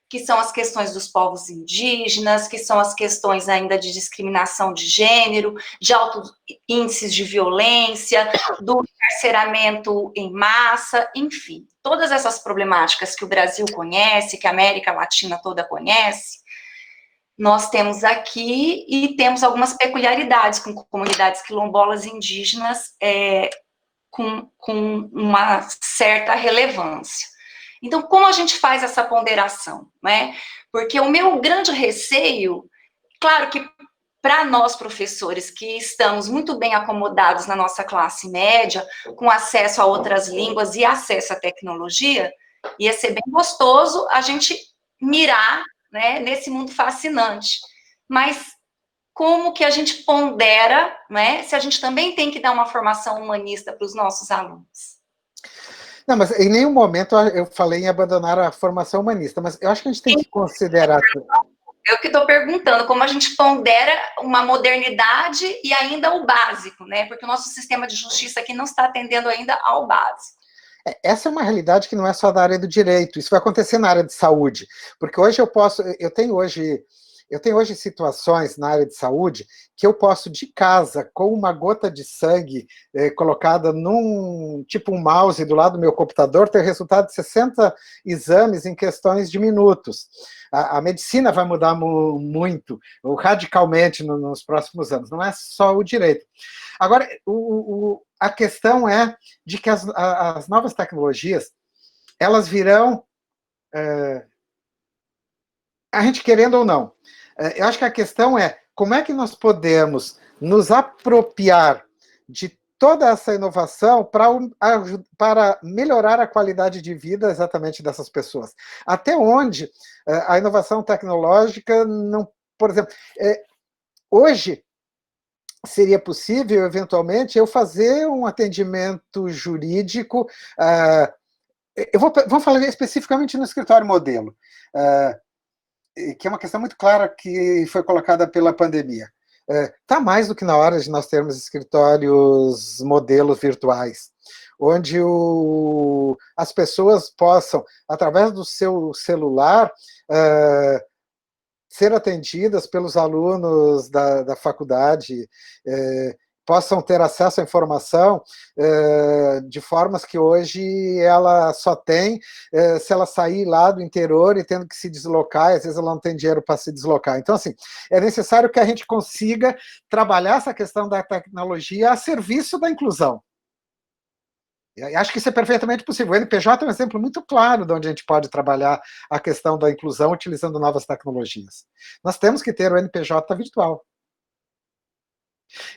que são as questões dos povos indígenas, que são as questões ainda de discriminação de gênero, de altos índices de violência, do encarceramento em massa, enfim, todas essas problemáticas que o Brasil conhece, que a América Latina toda conhece, nós temos aqui e temos algumas peculiaridades com comunidades quilombolas e indígenas com uma certa relevância. Então, como a gente faz essa ponderação, né? Porque o meu grande receio, claro que para nós professores que estamos muito bem acomodados na nossa classe média, com acesso a outras línguas e acesso à tecnologia, ia ser bem gostoso a gente mirar, né, nesse mundo fascinante. Mas como que a gente pondera, né, se a gente também tem que dar uma formação humanista para os nossos alunos? Não, mas em nenhum momento eu falei em abandonar a formação humanista, mas eu acho que a gente tem que considerar... Eu que estou perguntando, como a gente pondera uma modernidade e ainda o básico, né? Porque o nosso sistema de justiça aqui não está atendendo ainda ao básico. Essa é uma realidade que não é só da área do direito, isso vai acontecer na área de saúde, porque hoje eu tenho hoje situações na área de saúde que eu posso, de casa, com uma gota de sangue colocada num, tipo um mouse do lado do meu computador, ter resultado de 60 exames em questões de minutos. A medicina vai mudar muito, radicalmente nos próximos anos, não é só o direito. Agora, a questão é de que as novas tecnologias, elas virão, a gente querendo ou não. Eu acho que a questão é como é que nós podemos nos apropriar de toda essa inovação para melhorar a qualidade de vida exatamente dessas pessoas. Até onde a inovação tecnológica não... Por exemplo, hoje seria possível, eventualmente, eu fazer um atendimento jurídico... vamos falar especificamente no escritório modelo, que é uma questão muito clara que foi colocada pela pandemia. Está mais do que na hora de nós termos escritórios modelos virtuais, onde as pessoas possam, através do seu celular, ser atendidas pelos alunos da faculdade, possam ter acesso à informação de formas que hoje ela só tem se ela sair lá do interior e tendo que se deslocar, e às vezes ela não tem dinheiro para se deslocar. Então, assim, é necessário que a gente consiga trabalhar essa questão da tecnologia a serviço da inclusão. Eu acho que isso é perfeitamente possível. O NPJ é um exemplo muito claro de onde a gente pode trabalhar a questão da inclusão utilizando novas tecnologias. Nós temos que ter o NPJ virtual.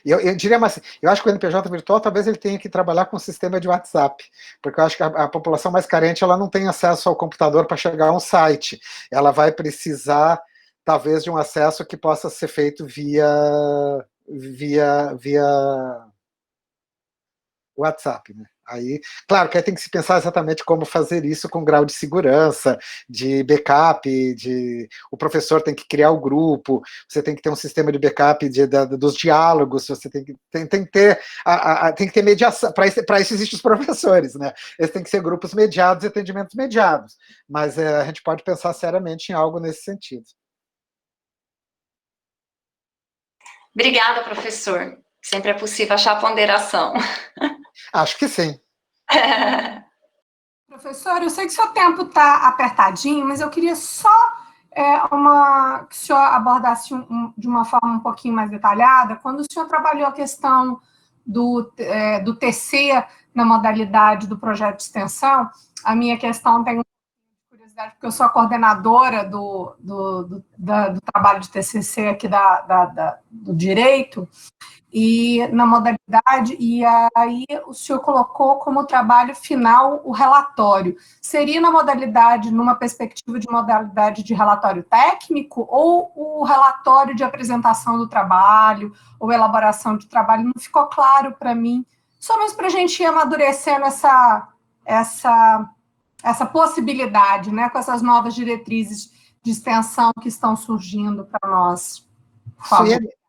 Eu diria, mas eu acho que o NPJ virtual talvez ele tenha que trabalhar com o sistema de WhatsApp, porque eu acho que a população mais carente ela não tem acesso ao computador para chegar a um site. Ela vai precisar, talvez, de um acesso que possa ser feito via WhatsApp, né? Aí, claro que aí tem que se pensar exatamente como fazer isso com grau de segurança, de backup, o professor tem que criar o grupo, você tem que ter um sistema de backup dos diálogos, você tem que ter mediação, para isso existem os professores, né? Eles têm que ser grupos mediados e atendimentos mediados, mas a gente pode pensar seriamente em algo nesse sentido. Obrigada, professor. Sempre é possível achar ponderação. Acho que sim. Professor, eu sei que o seu tempo está apertadinho, mas eu queria só que o senhor abordasse de uma forma um pouquinho mais detalhada, quando o senhor trabalhou a questão do TC na modalidade do projeto de extensão, a minha questão tem curiosidade possibilidade, porque eu sou a coordenadora do trabalho de TCC aqui do Direito, e na modalidade, e aí o senhor colocou como trabalho final o relatório. Seria na modalidade, numa perspectiva de modalidade de relatório técnico, ou o relatório de apresentação do trabalho, ou elaboração de trabalho? Não ficou claro para mim, só mesmo para a gente ir amadurecendo essa possibilidade, né, com essas novas diretrizes de extensão que estão surgindo para nós.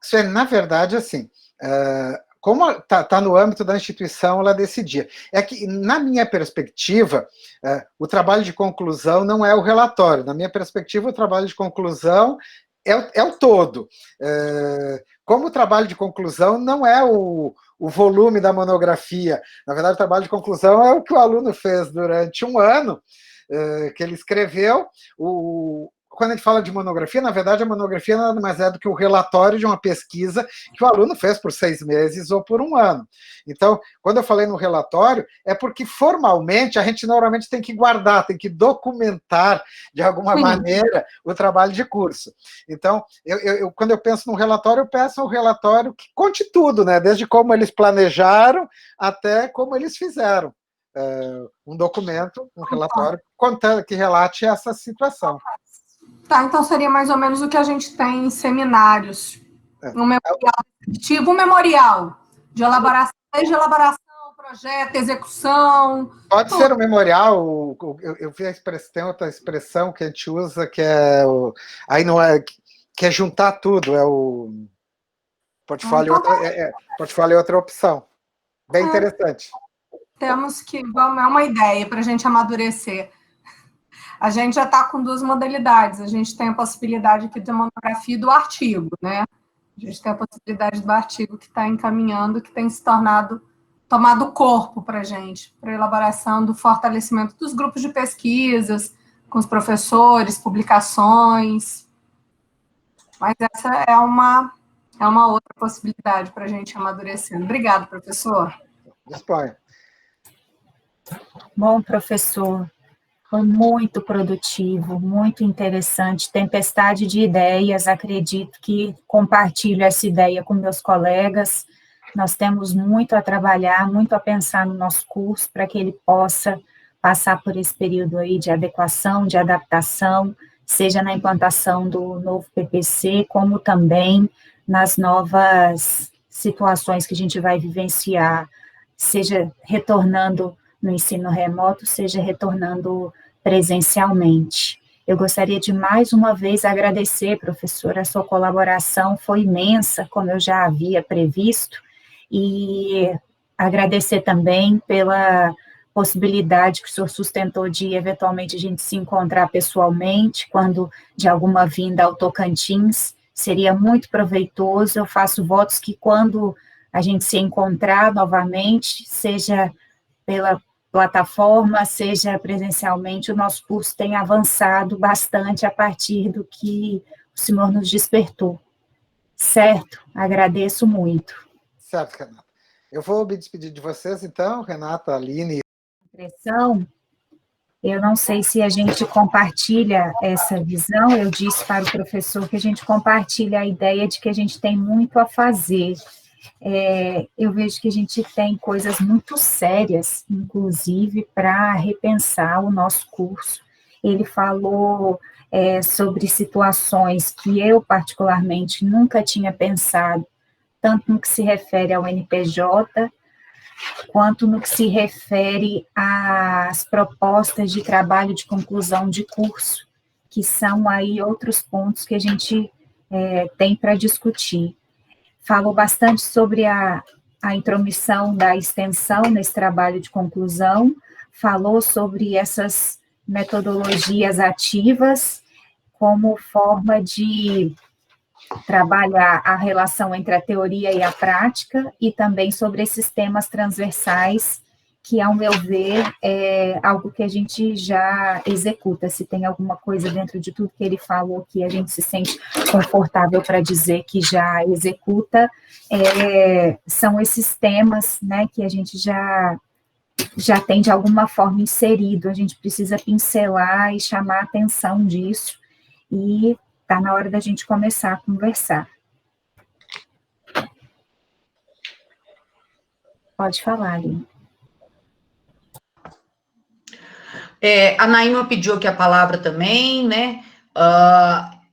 Sueli, na verdade, assim, como está no âmbito da instituição, ela decidia. É que, na minha perspectiva, o trabalho de conclusão não é o relatório. Na minha perspectiva, o trabalho de conclusão é o todo. Como o trabalho de conclusão não é o volume da monografia. Na verdade, o trabalho de conclusão é o que o aluno fez durante um ano, que ele escreveu. Quando a gente fala de monografia, na verdade, a monografia nada mais é do que o relatório de uma pesquisa que o aluno fez por 6 meses ou por um ano. Então, quando eu falei no relatório, é porque formalmente a gente normalmente tem que guardar, tem que documentar de alguma maneira o trabalho de curso. Então, quando eu penso num relatório, eu peço um relatório que conte tudo, né? Desde como eles planejaram até como eles fizeram. Um documento, um relatório que relate essa situação. Tá, então seria mais ou menos o que a gente tem em seminários. Um memorial descritivo, um memorial de elaboração, desde elaboração, projeto, execução. Pode ser um memorial, eu vi tem outra expressão que a gente usa, que é aí não é, que é juntar tudo, é o portfólio, portfólio é outra opção. Bem interessante. Temos que, é uma ideia para a gente amadurecer. A gente já está com 2 modalidades. A gente tem a possibilidade aqui da monografia e do artigo, né? A gente tem a possibilidade do artigo que está encaminhando, que tem se tomado corpo para a gente, para a elaboração do fortalecimento dos grupos de pesquisas, com os professores, publicações. Mas essa é uma outra possibilidade para a gente amadurecer. Obrigada, professor. Disponha. Bom, professor. Foi muito produtivo, muito interessante, tempestade de ideias, acredito que compartilho essa ideia com meus colegas. Nós temos muito a trabalhar, muito a pensar no nosso curso, para que ele possa passar por esse período aí de adequação, de adaptação, seja na implantação do novo PPC, como também nas novas situações que a gente vai vivenciar, seja retornando no ensino remoto, seja retornando presencialmente. Eu gostaria de mais uma vez agradecer, professora, a sua colaboração foi imensa, como eu já havia previsto, e agradecer também pela possibilidade que o senhor sustentou de, eventualmente, a gente se encontrar pessoalmente, quando de alguma vinda ao Tocantins, seria muito proveitoso. Eu faço votos que quando a gente se encontrar novamente, seja pela plataforma, seja presencialmente, o nosso curso tem avançado bastante a partir do que o senhor nos despertou. Certo? Agradeço muito. Certo, Renata. Eu vou me despedir de vocês, então, Renata, Aline. Eu não sei se a gente compartilha essa visão, eu disse para o professor que a gente compartilha a ideia de que a gente tem muito a fazer. Eu vejo que a gente tem coisas muito sérias, inclusive, para repensar o nosso curso. Ele falou sobre situações que eu, particularmente, nunca tinha pensado, tanto no que se refere ao NPJ, quanto no que se refere às propostas de trabalho de conclusão de curso, que são aí outros pontos que a gente tem para discutir. Falou bastante sobre a intromissão da extensão nesse trabalho de conclusão, falou sobre essas metodologias ativas como forma de trabalhar a relação entre a teoria e a prática, e também sobre esses temas transversais, que, ao meu ver, é algo que a gente já executa. Se tem alguma coisa dentro de tudo que ele falou que a gente se sente confortável para dizer que já executa, são esses temas, né, que a gente já já tem de alguma forma inserido, a gente precisa pincelar e chamar a atenção disso, e está na hora da gente começar a conversar. Pode falar, Aline. A Naíma pediu aqui a palavra também, né?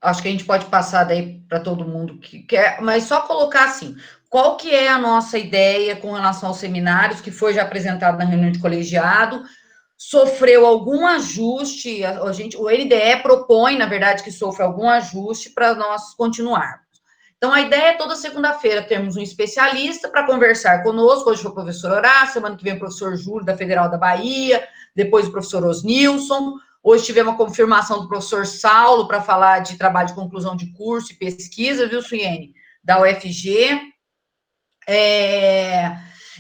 Acho que a gente pode passar daí para todo mundo que quer, mas só colocar assim, qual que é a nossa ideia com relação aos seminários, que foi já apresentado na reunião de colegiado, sofreu algum ajuste, o NDE propõe, na verdade, que sofra algum ajuste para nós continuarmos. Então, a ideia é toda segunda-feira termos um especialista para conversar conosco, hoje foi o professor Horácio, semana que vem o professor Júlio, da Federal da Bahia, depois o professor Osnilson, hoje tivemos a confirmação do professor Saulo para falar de trabalho de conclusão de curso e pesquisa, viu, Suiene? Da UFG.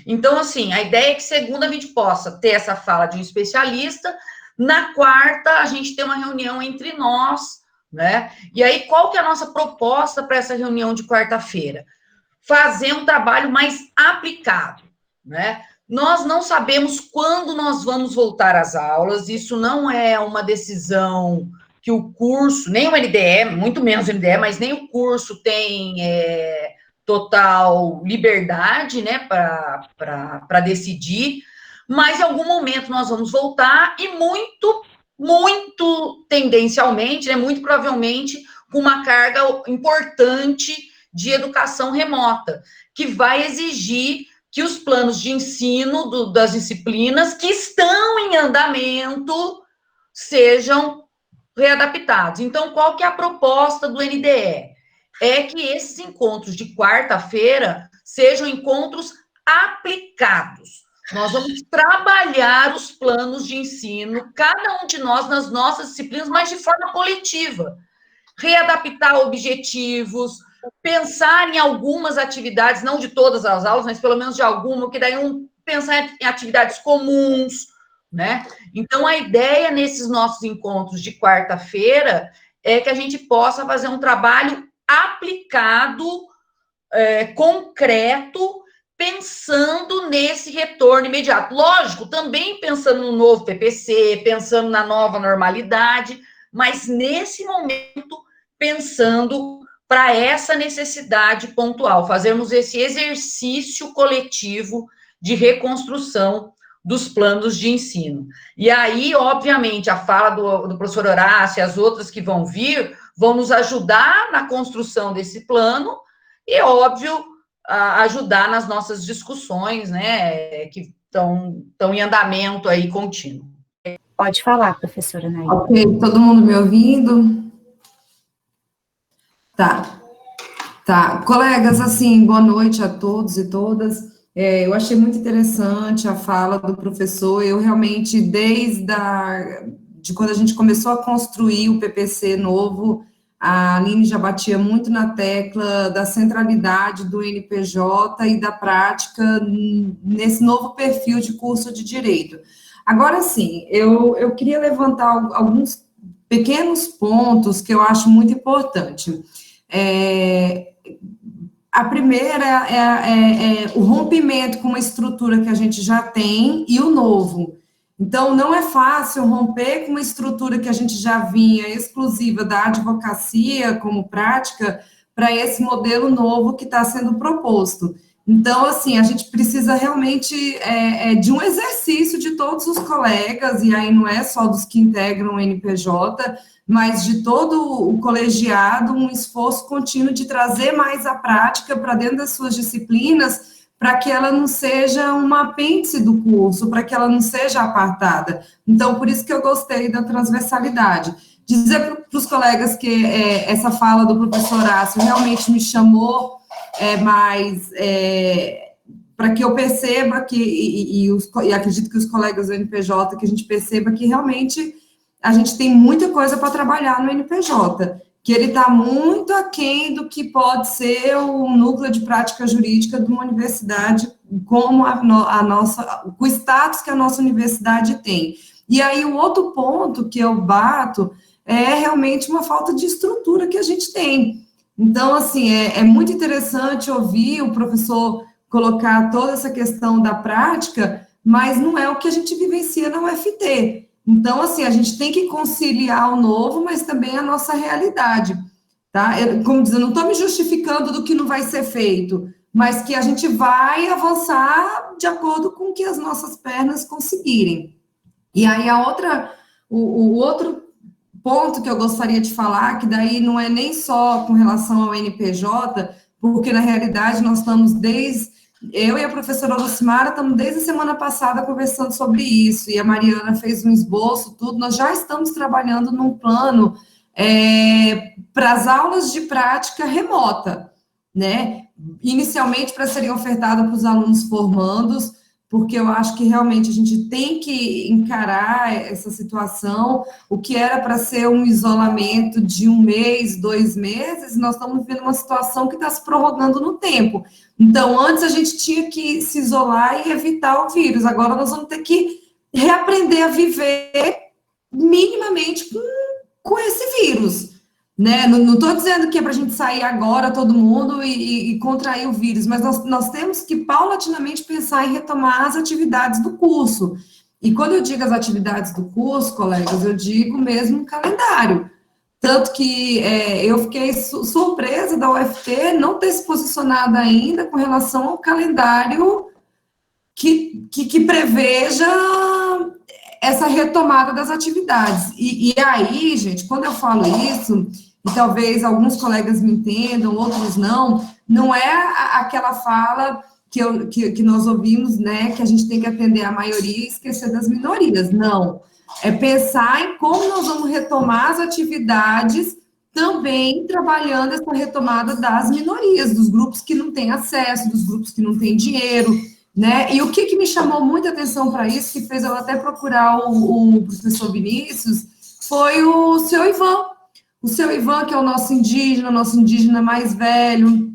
Então, assim, a ideia é que segunda a gente possa ter essa fala de um especialista, na quarta a gente tem uma reunião entre nós, né? E aí, qual que é a nossa proposta para essa reunião de quarta-feira? Fazer um trabalho mais aplicado, né? Nós não sabemos quando nós vamos voltar às aulas, isso não é uma decisão que o curso, nem o NDE, muito menos o NDE, mas nem o curso tem total liberdade, né, para decidir, mas em algum momento nós vamos voltar e muito tendencialmente, né, muito provavelmente, com uma carga importante de educação remota, que vai exigir que os planos de ensino das disciplinas que estão em andamento sejam readaptados. Então, qual que é a proposta do NDE? É que esses encontros de quarta-feira sejam encontros aplicados. Nós vamos trabalhar os planos de ensino, cada um de nós, nas nossas disciplinas, mas de forma coletiva. Readaptar objetivos, pensar em algumas atividades, não de todas as aulas, mas pelo menos de alguma, que daí pensar em atividades comuns, né? Então, a ideia nesses nossos encontros de quarta-feira é que a gente possa fazer um trabalho aplicado, concreto, pensando nesse retorno imediato. Lógico, também pensando no novo PPC, pensando na nova normalidade, mas nesse momento pensando para essa necessidade pontual, fazermos esse exercício coletivo de reconstrução dos planos de ensino. E aí, obviamente, a fala do professor Horácio e as outras que vão vir vão nos ajudar na construção desse plano e, óbvio, ajudar nas nossas discussões, né, que estão em andamento aí contínuo. Pode falar, professora Naíma. Ok, todo mundo me ouvindo? Tá. Colegas, assim, boa noite a todos e todas. Eu achei muito interessante a fala do professor. Eu realmente, desde quando a gente começou a construir o PPC novo, a Aline já batia muito na tecla da centralidade do NPJ e da prática nesse novo perfil de curso de Direito. Agora, sim, eu queria levantar alguns pequenos pontos que eu acho muito importante. A primeira é o rompimento com uma estrutura que a gente já tem e o novo. Então, não é fácil romper com uma estrutura que a gente já vinha exclusiva da advocacia como prática para esse modelo novo que está sendo proposto. Então, assim, a gente precisa realmente de um exercício de todos os colegas, e aí não é só dos que integram o NPJ, mas de todo o colegiado, um esforço contínuo de trazer mais a prática para dentro das suas disciplinas, para que ela não seja uma apêndice do curso, para que ela não seja apartada. Então, por isso que eu gostei da transversalidade. Dizer para os colegas que essa fala do professor Horácio realmente me chamou para que eu perceba que, e acredito que os colegas do NPJ, que a gente perceba que realmente a gente tem muita coisa para trabalhar no NPJ, que ele está muito aquém do que pode ser o núcleo de prática jurídica de uma universidade, como o status que a nossa universidade tem. E aí, o outro ponto que eu bato é realmente uma falta de estrutura que a gente tem. Então, assim, é muito interessante ouvir o professor colocar toda essa questão da prática, mas não é o que a gente vivencia na UFT. Então, assim, a gente tem que conciliar o novo, mas também a nossa realidade, tá? Como dizer, eu não estou me justificando do que não vai ser feito, mas que a gente vai avançar de acordo com o que as nossas pernas conseguirem. E aí, o outro ponto que eu gostaria de falar, que daí não é nem só com relação ao NPJ, porque, na realidade, nós estamos eu e a professora Lucimara estamos desde a semana passada conversando sobre isso, e a Mariana fez um esboço, tudo, nós já estamos trabalhando num plano para as aulas de prática remota, né? Inicialmente para serem ofertadas para os alunos formandos, porque eu acho que realmente a gente tem que encarar essa situação. O que era para ser um isolamento de 1 mês, 2 meses, nós estamos vivendo uma situação que está se prorrogando no tempo. Então, antes a gente tinha que se isolar e evitar o vírus, agora nós vamos ter que reaprender a viver minimamente com esse vírus, né? Não estou dizendo que é para a gente sair agora, todo mundo, e contrair o vírus, mas nós temos que, paulatinamente, pensar em retomar as atividades do curso. E quando eu digo as atividades do curso, colegas, eu digo mesmo o calendário. Tanto que eu fiquei surpresa da UFT não ter se posicionado ainda com relação ao calendário que preveja essa retomada das atividades. E aí, gente, quando eu falo isso, e talvez alguns colegas me entendam, outros não é aquela fala que nós ouvimos, né, que a gente tem que atender a maioria e esquecer das minorias. Não. É pensar em como nós vamos retomar as atividades, também trabalhando essa retomada das minorias, dos grupos que não têm acesso, dos grupos que não têm dinheiro, né? E o que me chamou muita atenção para isso, que fez eu até procurar o professor Vinícius, foi o seu Ivan. O seu Ivan, que é o nosso indígena mais velho,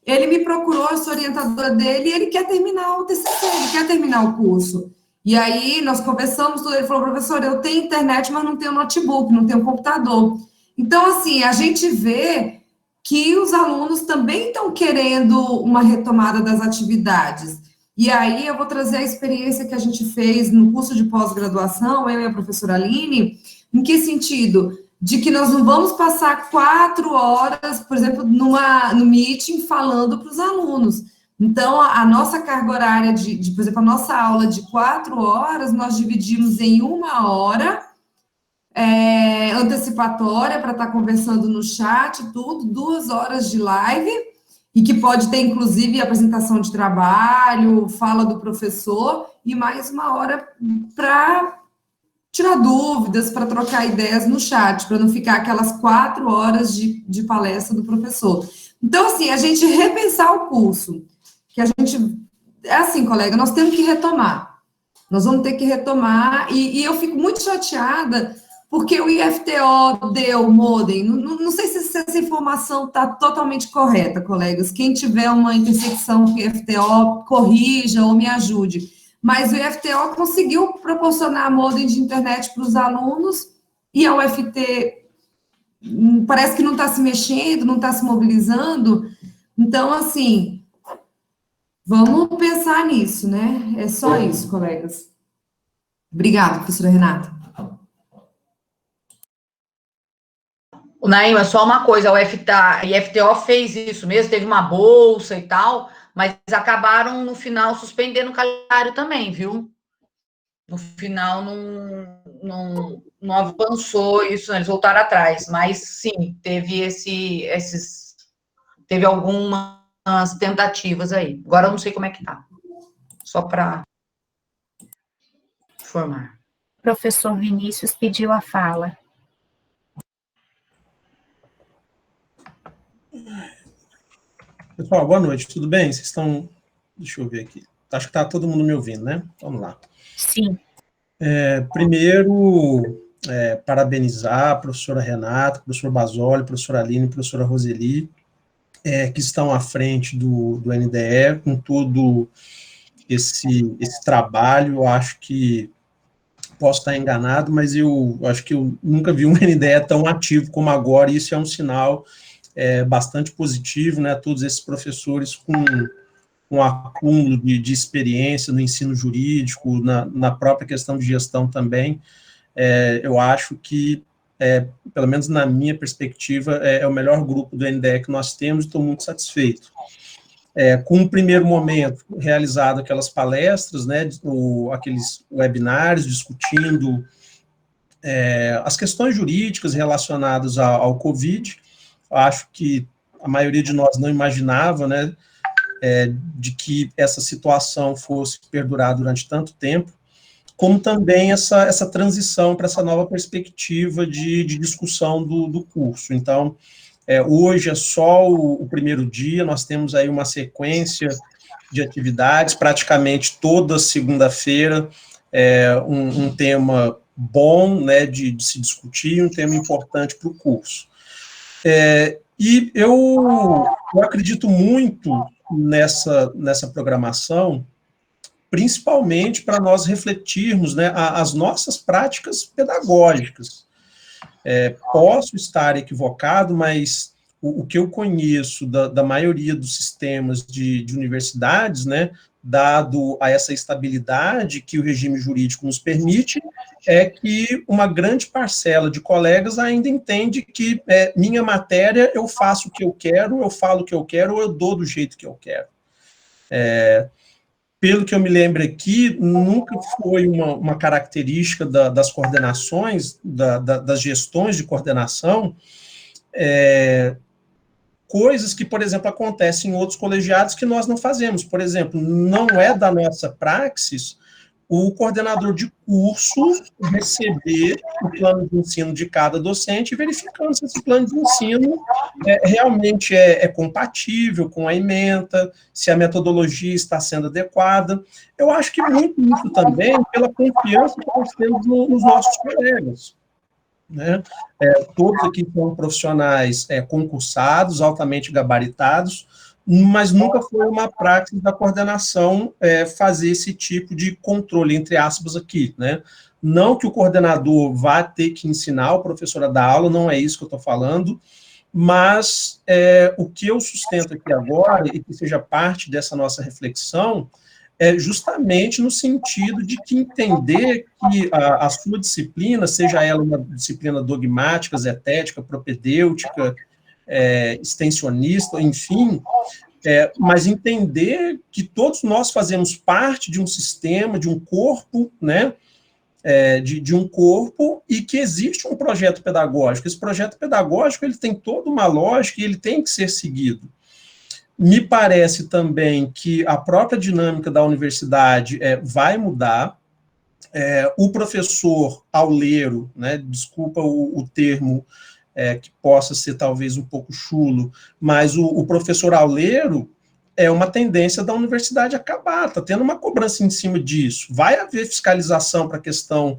ele me procurou, eu sou orientadora dele, e ele quer terminar o TCC, ele quer terminar o curso. E aí, nós conversamos, ele falou, professor, eu tenho internet, mas não tenho notebook, não tenho computador. Então, assim, a gente vê que os alunos também estão querendo uma retomada das atividades. E aí, eu vou trazer a experiência que a gente fez no curso de pós-graduação, eu e a professora Aline, em que sentido? De que nós não vamos passar 4 horas, por exemplo, no meeting, falando para os alunos. Então, a nossa carga horária por exemplo, a nossa aula de 4 horas, nós dividimos em 1 hora antecipatória para estar conversando no chat, tudo, 2 horas de live, e que pode ter, inclusive, apresentação de trabalho, fala do professor, e mais 1 hora para tirar dúvidas, para trocar ideias no chat, para não ficar aquelas 4 horas de palestra do professor. Então, assim, a gente repensar o curso, que a gente... É assim, colega, nós temos que retomar. Nós vamos ter que retomar, e eu fico muito chateada, porque o IFTO deu modem. Não sei se essa informação está totalmente correta, colegas. Quem tiver uma intersecção com o IFTO, corrija ou me ajude. Mas o IFTO conseguiu proporcionar modem de internet para os alunos, e a UFT parece que não está se mexendo, não está se mobilizando. Então, assim, vamos pensar nisso, né? É só isso, colegas. Obrigada, professora Renata. Naima, só uma coisa, a IFTO fez isso mesmo, teve uma bolsa e tal, mas acabaram, no final, suspendendo o calendário também, viu? No final, não avançou isso, eles voltaram atrás, mas sim, teve teve algumas tentativas aí. Agora eu não sei como é que tá, só para informar. O professor Vinícius pediu a fala. Pessoal, boa noite, tudo bem? Vocês estão... Deixa eu ver aqui. Acho que está todo mundo me ouvindo, né? Vamos lá. Sim. Primeiro, parabenizar a professora Renata, a professora Basoli, a professora Aline, a professora Roseli, que estão à frente do NDE, com todo esse trabalho. Eu acho que, posso estar enganado, mas eu acho que eu nunca vi um NDE tão ativo como agora, e isso é um sinal bastante positivo, né? Todos esses professores com um acúmulo de experiência no ensino jurídico, na própria questão de gestão também. Eu acho que, pelo menos na minha perspectiva, é o melhor grupo do NDE que nós temos, e estou muito satisfeito. Com um primeiro momento, realizado aquelas palestras, né, aqueles webinários discutindo as questões jurídicas relacionadas ao Covid. Acho que a maioria de nós não imaginava, né, de que essa situação fosse perdurar durante tanto tempo, como também essa transição para essa nova perspectiva de discussão do curso. Então, hoje é só o primeiro dia, nós temos aí uma sequência de atividades, praticamente toda segunda-feira, um tema bom, né, de se discutir, um tema importante para o curso. E eu acredito muito nessa programação, principalmente para nós refletirmos, né, as nossas práticas pedagógicas. Posso estar equivocado, mas o que eu conheço da maioria dos sistemas de universidades, né, dado a essa estabilidade que o regime jurídico nos permite, é que uma grande parcela de colegas ainda entende que minha matéria, eu faço o que eu quero, eu falo o que eu quero, ou eu dou do jeito que eu quero. Pelo que eu me lembro aqui, nunca foi uma característica das coordenações, das gestões de coordenação, coisas que, por exemplo, acontecem em outros colegiados que nós não fazemos. Por exemplo, não é da nossa praxis o coordenador de curso receber o plano de ensino de cada docente, verificando se esse plano de ensino realmente é compatível com a ementa, se a metodologia está sendo adequada. Eu acho que muito isso também pela confiança que nós temos nos nossos colegas, né? Todos aqui são profissionais concursados, altamente gabaritados, mas nunca foi uma prática da coordenação fazer esse tipo de controle, entre aspas, aqui, né? Não que o coordenador vá ter que ensinar o professor a dar aula, não é isso que eu estou falando, mas o que eu sustento aqui agora, e que seja parte dessa nossa reflexão, é justamente no sentido de que entender que a sua disciplina, seja ela uma disciplina dogmática, zetética, propedêutica, extensionista, enfim, mas entender que todos nós fazemos parte de um sistema, de um corpo, né, de um corpo, e que existe um projeto pedagógico. Esse projeto pedagógico ele tem toda uma lógica e ele tem que ser seguido. Me parece também que a própria dinâmica da universidade vai mudar. O professor auleiro, né, desculpa o termo, que possa ser talvez um pouco chulo, mas o professor auleiro é uma tendência da universidade acabar, está tendo uma cobrança em cima disso. Vai haver fiscalização para a questão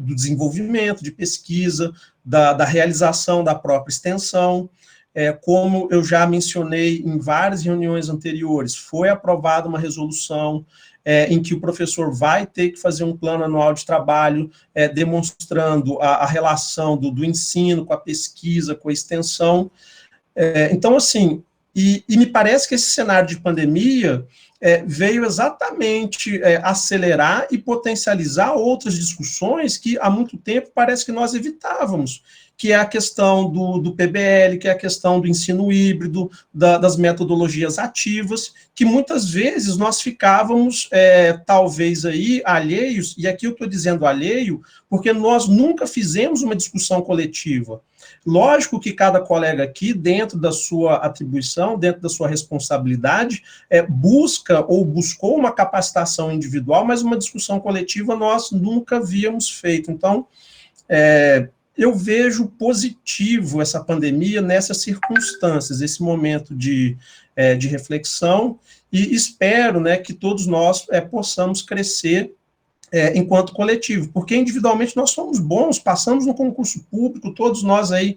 do desenvolvimento, de pesquisa, da realização da própria extensão. Como eu já mencionei em várias reuniões anteriores, foi aprovada uma resolução em que o professor vai ter que fazer um plano anual de trabalho, demonstrando a relação do ensino com a pesquisa, com a extensão. Então, assim, e me parece que esse cenário de pandemia veio exatamente acelerar e potencializar outras discussões que há muito tempo parece que nós evitávamos, que é a questão do PBL, que é a questão do ensino híbrido, das metodologias ativas, que muitas vezes nós ficávamos, talvez aí, alheios, e aqui eu estou dizendo alheio, porque nós nunca fizemos uma discussão coletiva. Lógico que cada colega aqui, dentro da sua atribuição, dentro da sua responsabilidade, busca ou buscou uma capacitação individual, mas uma discussão coletiva nós nunca havíamos feito. Então, eu vejo positivo essa pandemia nessas circunstâncias, esse momento de reflexão, e espero, né, que todos nós possamos crescer enquanto coletivo, porque individualmente nós somos bons, passamos no concurso público, todos nós aí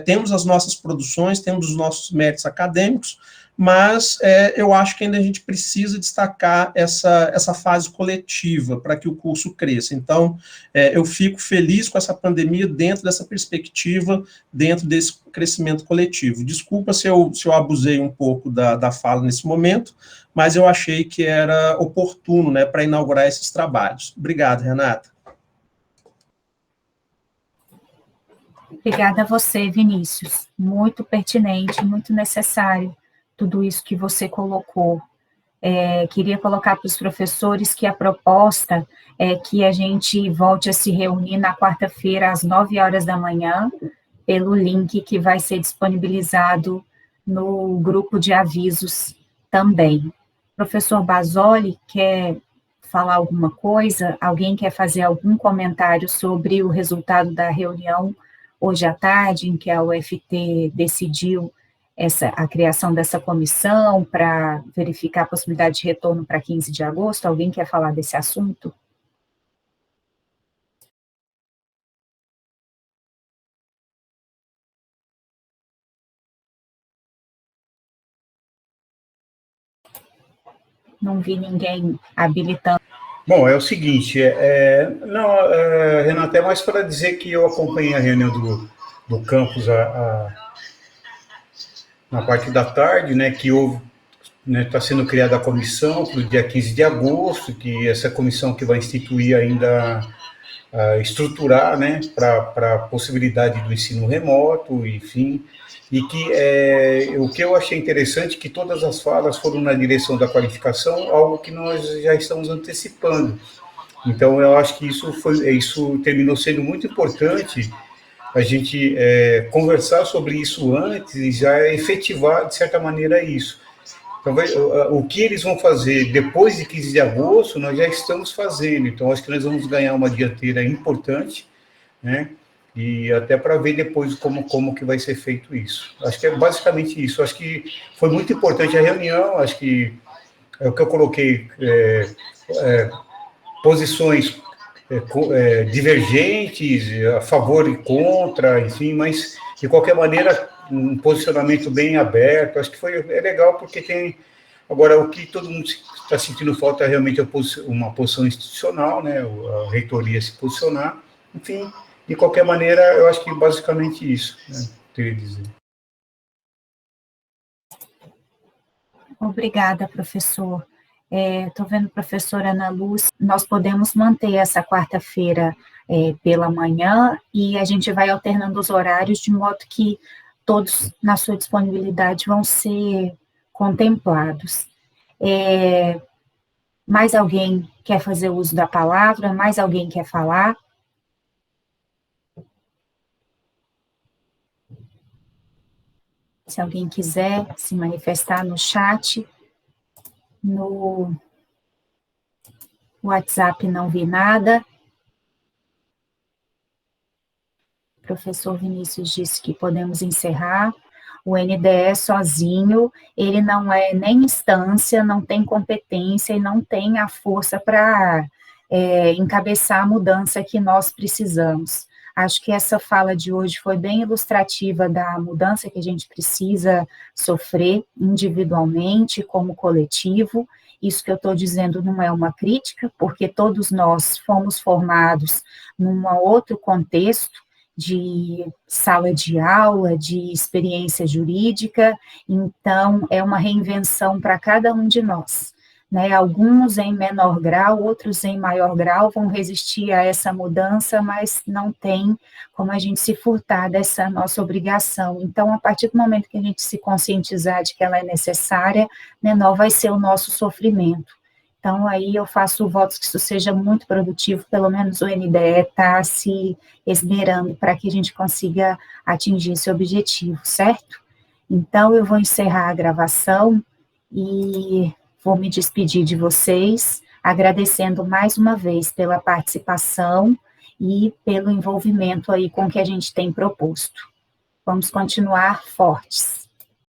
temos as nossas produções, temos os nossos méritos acadêmicos, mas eu acho que ainda a gente precisa destacar essa fase coletiva para que o curso cresça. Então, eu fico feliz com essa pandemia dentro dessa perspectiva, dentro desse crescimento coletivo. Desculpa se eu abusei um pouco da fala nesse momento, mas eu achei que era oportuno, né, para inaugurar esses trabalhos. Obrigado, Renata. Obrigada a você, Vinícius. Muito pertinente, muito necessário tudo isso que você colocou. Queria colocar para os professores que a proposta é que a gente volte a se reunir na quarta-feira, às 9 horas da manhã, pelo link que vai ser disponibilizado no grupo de avisos também. Professor Basoli, quer falar alguma coisa? Alguém quer fazer algum comentário sobre o resultado da reunião hoje à tarde, em que a UFT decidiu a criação dessa comissão para verificar a possibilidade de retorno para 15 de agosto? Alguém quer falar desse assunto? Não vi ninguém habilitando. Bom, é o seguinte, Renata, é mais para dizer que eu acompanhei a reunião do campus na parte da tarde, né, que houve, né, está sendo criada a comissão para o dia 15 de agosto, que essa comissão que vai instituir ainda, estruturar, né, para a possibilidade do ensino remoto, enfim, e que o que eu achei interessante, que todas as falas foram na direção da qualificação, algo que nós já estamos antecipando. Então, eu acho que isso terminou sendo muito importante, a gente conversar sobre isso antes e já efetivar, de certa maneira, isso. Então, o que eles vão fazer depois de 15 de agosto, nós já estamos fazendo. Então, acho que nós vamos ganhar uma dianteira importante, né? E até para ver depois como que vai ser feito isso. Acho que é basicamente isso. Acho que foi muito importante a reunião, acho que é o que eu coloquei, posições divergentes, a favor e contra, enfim, mas, de qualquer maneira, um posicionamento bem aberto. Acho que é legal, porque tem... Agora, o que todo mundo está sentindo falta é realmente uma posição institucional, né, a reitoria se posicionar, enfim... De qualquer maneira, eu acho que basicamente isso, né, queria dizer. Obrigada, professor. Estou vendo a professora Ana Lúcia. Nós podemos manter essa quarta-feira pela manhã e a gente vai alternando os horários de modo que todos, na sua disponibilidade, vão ser contemplados. Mais alguém quer fazer uso da palavra? Mais alguém quer falar? Se alguém quiser se manifestar no chat, no WhatsApp não vi nada. O professor Vinícius disse que podemos encerrar. O NDE sozinho, ele não é nem instância, não tem competência e não tem a força para encabeçar a mudança que nós precisamos. Acho que essa fala de hoje foi bem ilustrativa da mudança que a gente precisa sofrer individualmente, como coletivo. Isso que eu estou dizendo não é uma crítica, porque todos nós fomos formados num outro contexto de sala de aula, de experiência jurídica, então é uma reinvenção para cada um de nós. Né, alguns em menor grau, outros em maior grau vão resistir a essa mudança, mas não tem como a gente se furtar dessa nossa obrigação. Então, a partir do momento que a gente se conscientizar de que ela é necessária, menor vai ser o nosso sofrimento. Então, aí eu faço votos que isso seja muito produtivo, pelo menos o NDE está se esmerando para que a gente consiga atingir esse objetivo, certo? Então, eu vou encerrar a gravação e... vou me despedir de vocês, agradecendo mais uma vez pela participação e pelo envolvimento aí com o que a gente tem proposto. Vamos continuar fortes.